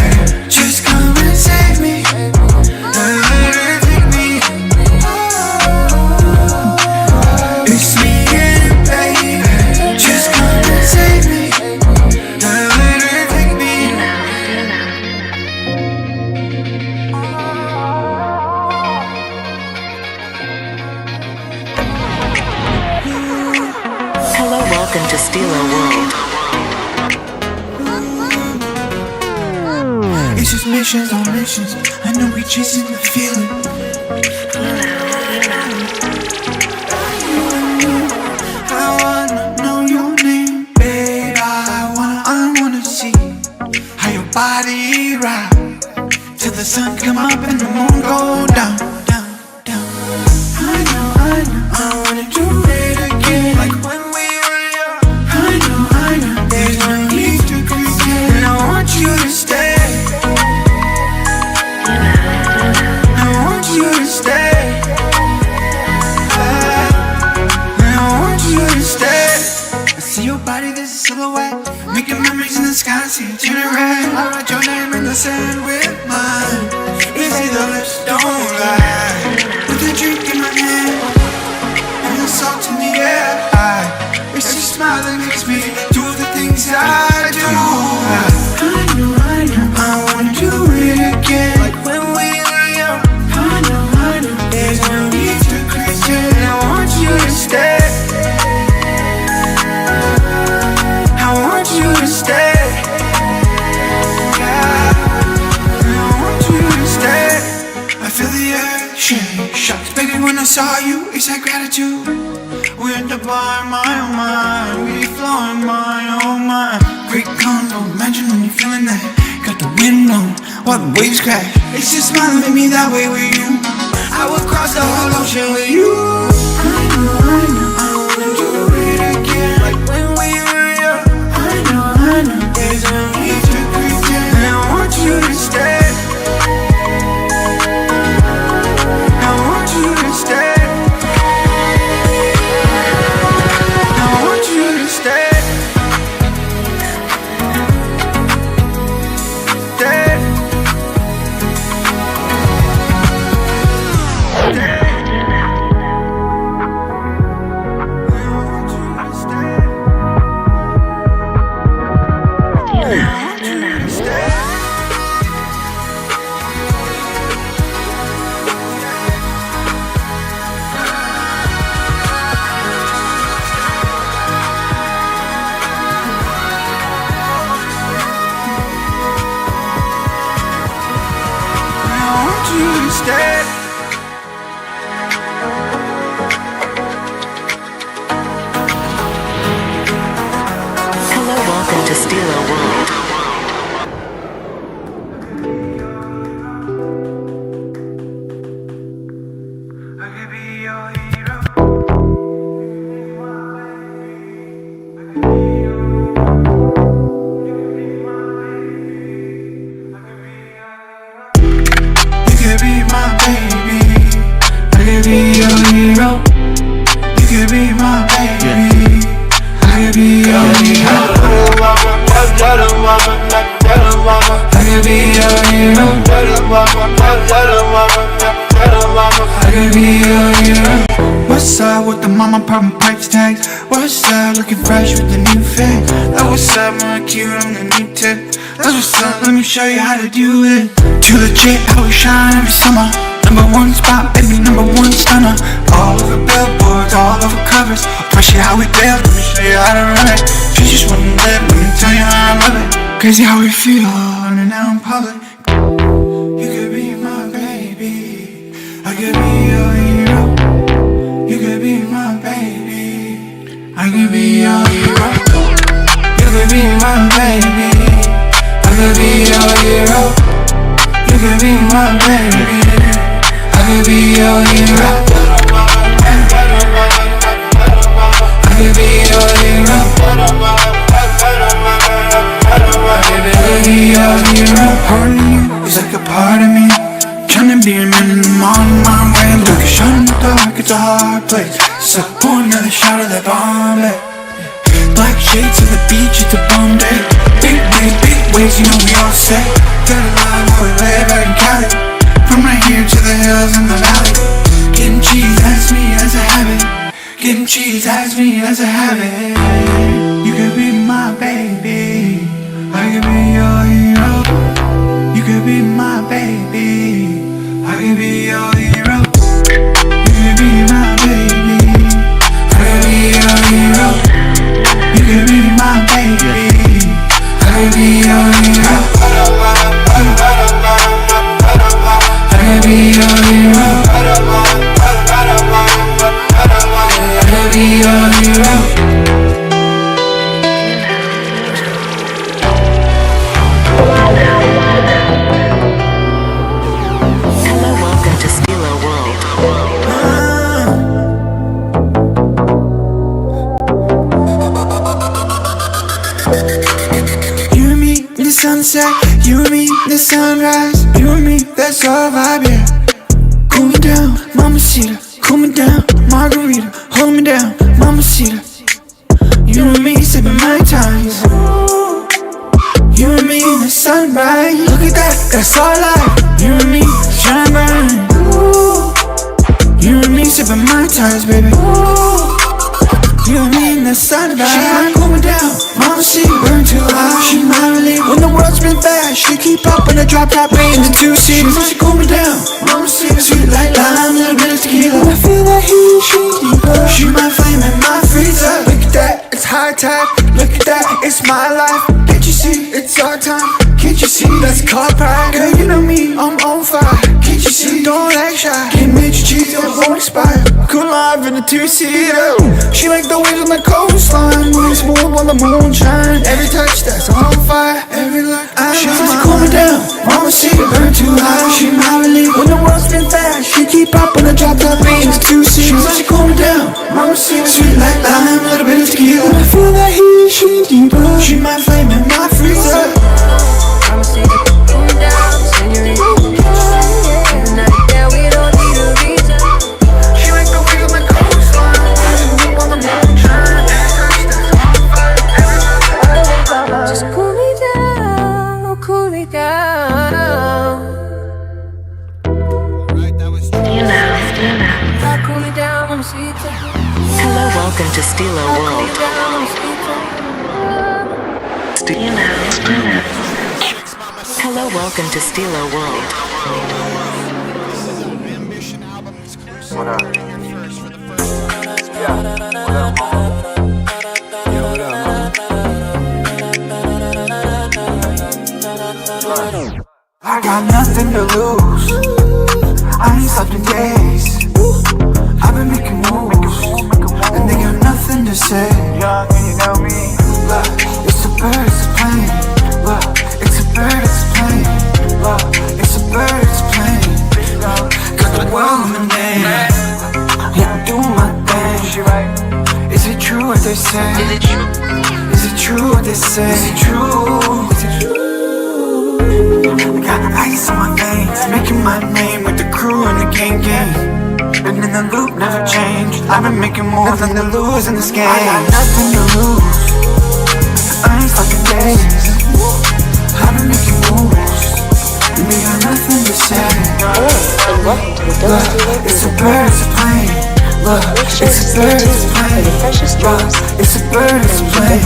Just come and save me. It's me and you, baby. Just come and save me. Let her take me. Hello, welcome to Stilo World. It's just missions on missions. I know we chasing the feeling. I wanna know your name, babe. I wanna see how your body rock till the sun come up and the moon go down, down, down. I know, I wanna do it again, like when we were young. I know, there's no need to pretend, and I want you to stay. I want you to stay. I see your body, there's a silhouette. Making memories in the sky, see it turn red. I write your name in the sand with mine. We say the lips don't lie. With a drink in my hand and the salt in the air, it's your smile that makes me do the things I do. I know, I wanna do it again, like when we were young. I know, there's no need to pretend. I want you to stay. I want you to stay. Yeah. I want you to stay. I feel the earth shake, shocked, baby, when I saw you. It's like gratitude. We're at the bar, my oh my. We flowing, my oh my. Great convo, imagine when you're feeling that. Got the wind blowing while the waves crash. It's just smiling at me that way with you. I would cross the whole ocean with you. I know, I wanna do it again, like when we were young. I know, there's no need to pretend, and I want you to stay. I want you to stay. I want you to stay. Stay. Hello, welcome to Stilo World. I could be your hero. You could be my baby. I could be your hero. You could be my baby. I could be your hero. looking fresh with the new fit. Oh, what's up, my cute on the new tip. That's what's up, let me show you how to do it. Too legit, how we shine every summer. Number one spot, baby, number one stunner. All over billboards, all over covers. Appreciate how we build, let me show you how to run it. She just wanna live, let me tell you how I love it. Crazy how we feel, and now in public. You could be my baby, I could be your hero. You could be my baby, I could be your hero. You could be my baby, I could be your hero. You could be my baby, I could be your hero. I could be your hero. Baby, your hero. Part of you is like a part of me. Tryna be a man in the morning, my way. Look, a shot in the dark, it's a hard place. So pour another shot of that Bombay. Black shades on the beach, it's a bomb day. Big waves, you know we all say. Got a lot of we live out in Cali. From right here to the hills and the valley. Getting cheese, that's me, that's a habit. Getting cheese, that's me, that's a habit. You could be my baby, I could be your hero. You could be my baby, I could be your hero. You could be my baby, I could be your hero. You could be my baby, I could be your hero. I could be your hero. I could be your hero. Hello, welcome to Stilo World. You and me in the sunset, you and me in the sunrise. You and me, that's our vibe, yeah. Cool me down, mamacita. Cool me down, margarita. Hold me down, mamacita. You and me sipping my times. You and me in the sunrise. Look at that, that's our life. You and me, shine bright. You and me sipping my times, baby. You and me in the sunrise. She might cool me down, mama she burn too high. She might relieve when the world spins fast. She keep up in the drop top in the two-seater. She cool me down, mama she sweet like lime, little bit of tequila. When I feel that heat, she deeper. She might flame in my freezer. Look at that, it's high tide. Look at that, it's my life. Can't you see, it's our time. Can't you see, that's called pride. Girl, you know me, I'm on fire. Can't you see, don't act shy. Can't make you cheat, it won't expire. Cool live in a two-seater. She like the waves on the coastline, moving smooth while the moon shine. Every touch that's on fire, every look she says she cool me down, mama see it burn too high. She might relieve when the world spins fast. She keep up on the drop top in the two-seater. She says she cool me down, mama see it sweet like lime, a little bit of tequila. When I feel that heat, she deeper. She might flame in my freezer. Mama see it cool me down, senorita. Tonight that we don't need a reason. She like the waves on the coastline, move on the moon shine. Just cool me down, cool me down. You know. Cool me down, I'm sweet. Hello, welcome to Stilo World. You know. Hello, welcome to Stilo World. What up? Yeah, what up, mama? Yo, what up, mama? I got nothing to lose. I ain't slept in days. I've been making moves, and they got nothing to say. Young and you know me. Look, it's a bird, it's a plane. Look, it's a bird, it's a plane. Look, it's a bird, it's a plane. Got the world in my name. Yeah, I'm doing my thing. She right. Is it true what they say? Is it true? Is it true what they say? Is it true? Is it true? I got ice on my veins, making my name with the crew and the gang. Been in the loop, never changed. I've been making more than to lose in this game. I got nothing to lose. I ain't fucking days. I've been making moves, and they got nothing to say. Look, it's a bird, it's a plane. Look, it's a bird that's playing. It's a bird that's playing.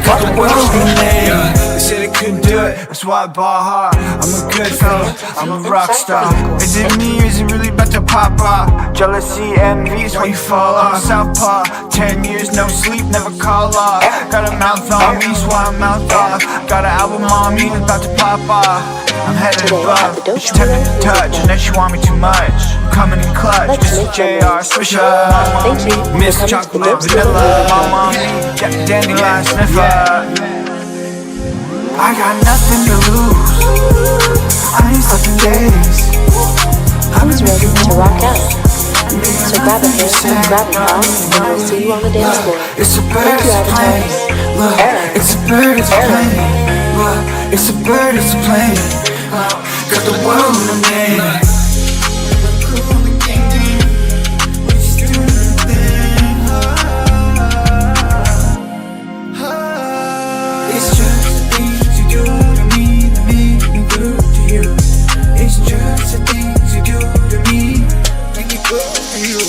Got the world remade. They said I couldn't do it, that's why I bought hard. I'm a good fella, I'm a rock star. Is it me or is it really about to pop off? Jealousy, envy is why you fall off. Southpaw, 10 years, no sleep, never call off. Got a mouth on me, so I'm mouth off. Got an album on me, it's about to pop off. I'm headed above, she tempted to touch, and then she want me too much. I'm coming in clutch, this is JR, swish up. Miss chocolate, vanilla, my mommy, dandelion sniffer. I got nothing to lose, I ain't stuffing days. I was ready to rock out. So grab a hand, grab a pal, and I'll see you on the dance floor. It's a bird that's playing. Look, it's a bird that's playing. Look, it's a bird that's playing. Got the world in the name. It's just the things you do to me that make me good to you. It's just the things you do to me make me good to you.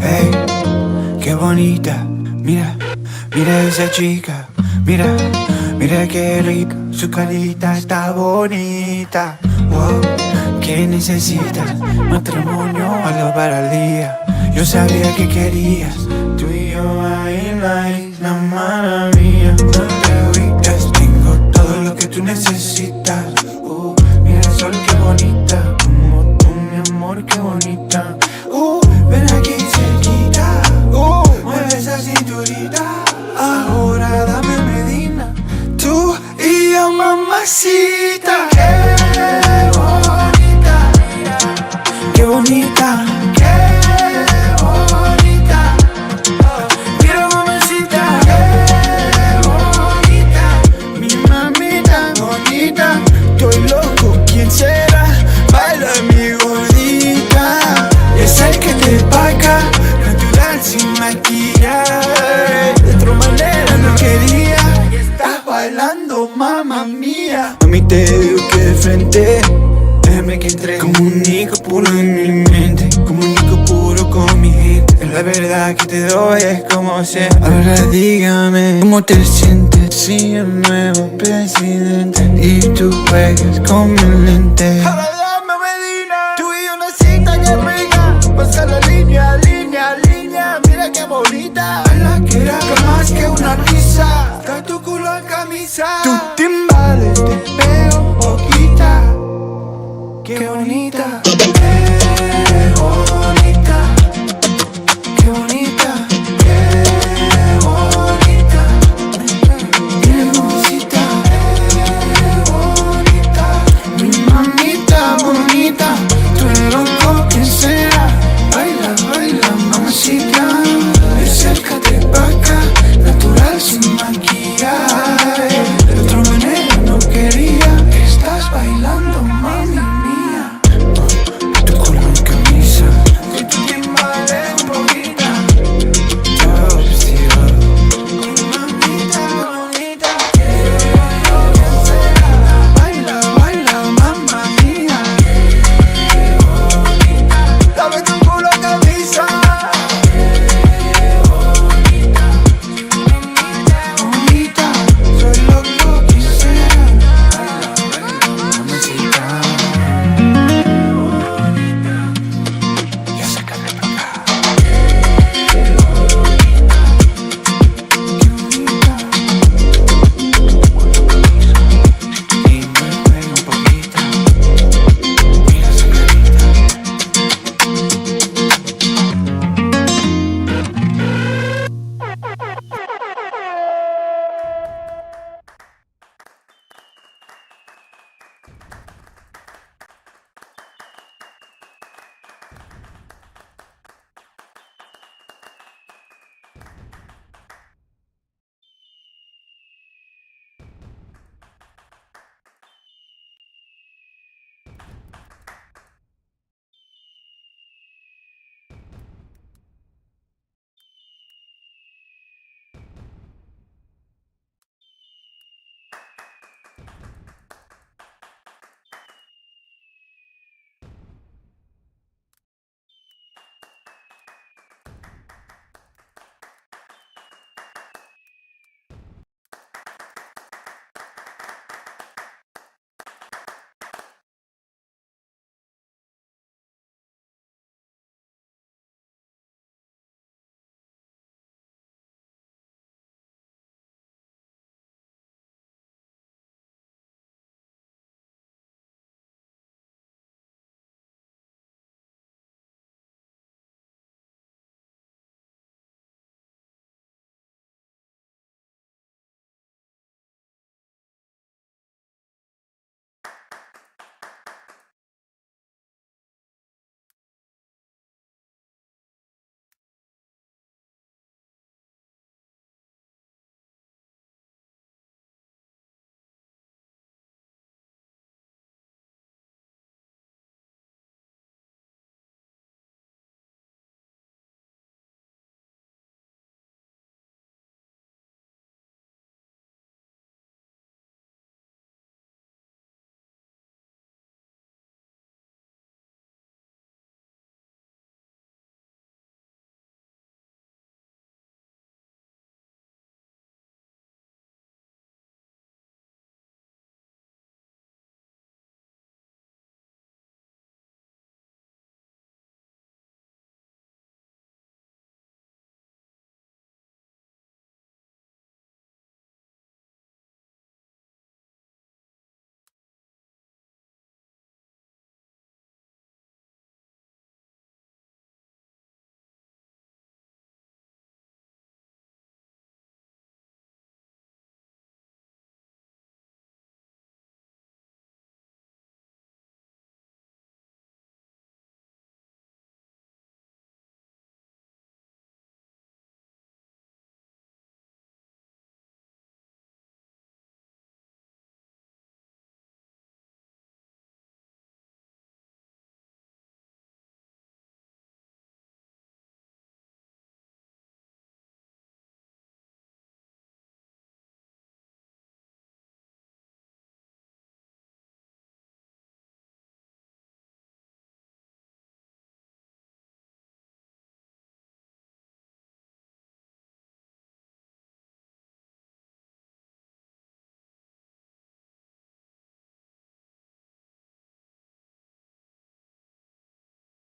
Hey, qué bonita, mira, mira esa chica, mira, mira qué rico, su carita está bonita. Wow, ¿qué necesitas? Matrimonio, algo para el día. Yo sabía que querías, tú y yo ahí en la isla maravilla. No te agüites, tengo todo lo que tú necesitas. Mira el sol, qué bonita, como tú, mi amor, qué bonita. Ven aquí cerquita, mueve esa cinturita. Ahora dame Medina, tú y yo, mamacita. Qué bonita, qué bonita, qué bonita. Mira, mamacita, qué bonita. Mi mamita bonita, estoy loco, ¿quién será? Baila mi gordita. Es el que te paga, natural sin maquillaje. De otra manera no quería. Estás bailando, mamma mía. Mami, te digo que de frente, déjame que entre. Comunico puro en mi mente, comunico puro con mi gente. Es la verdad que te doy, es como ser. Ahora dígame, ¿cómo te sientes si el nuevo presidente y tú juegas con mi lente? Ahora dame Medina, tú y una cita que rica. Pasa la línea, línea, línea. Mira qué bonita. A la que era más que una risa. Está tu culo en camisa. Tú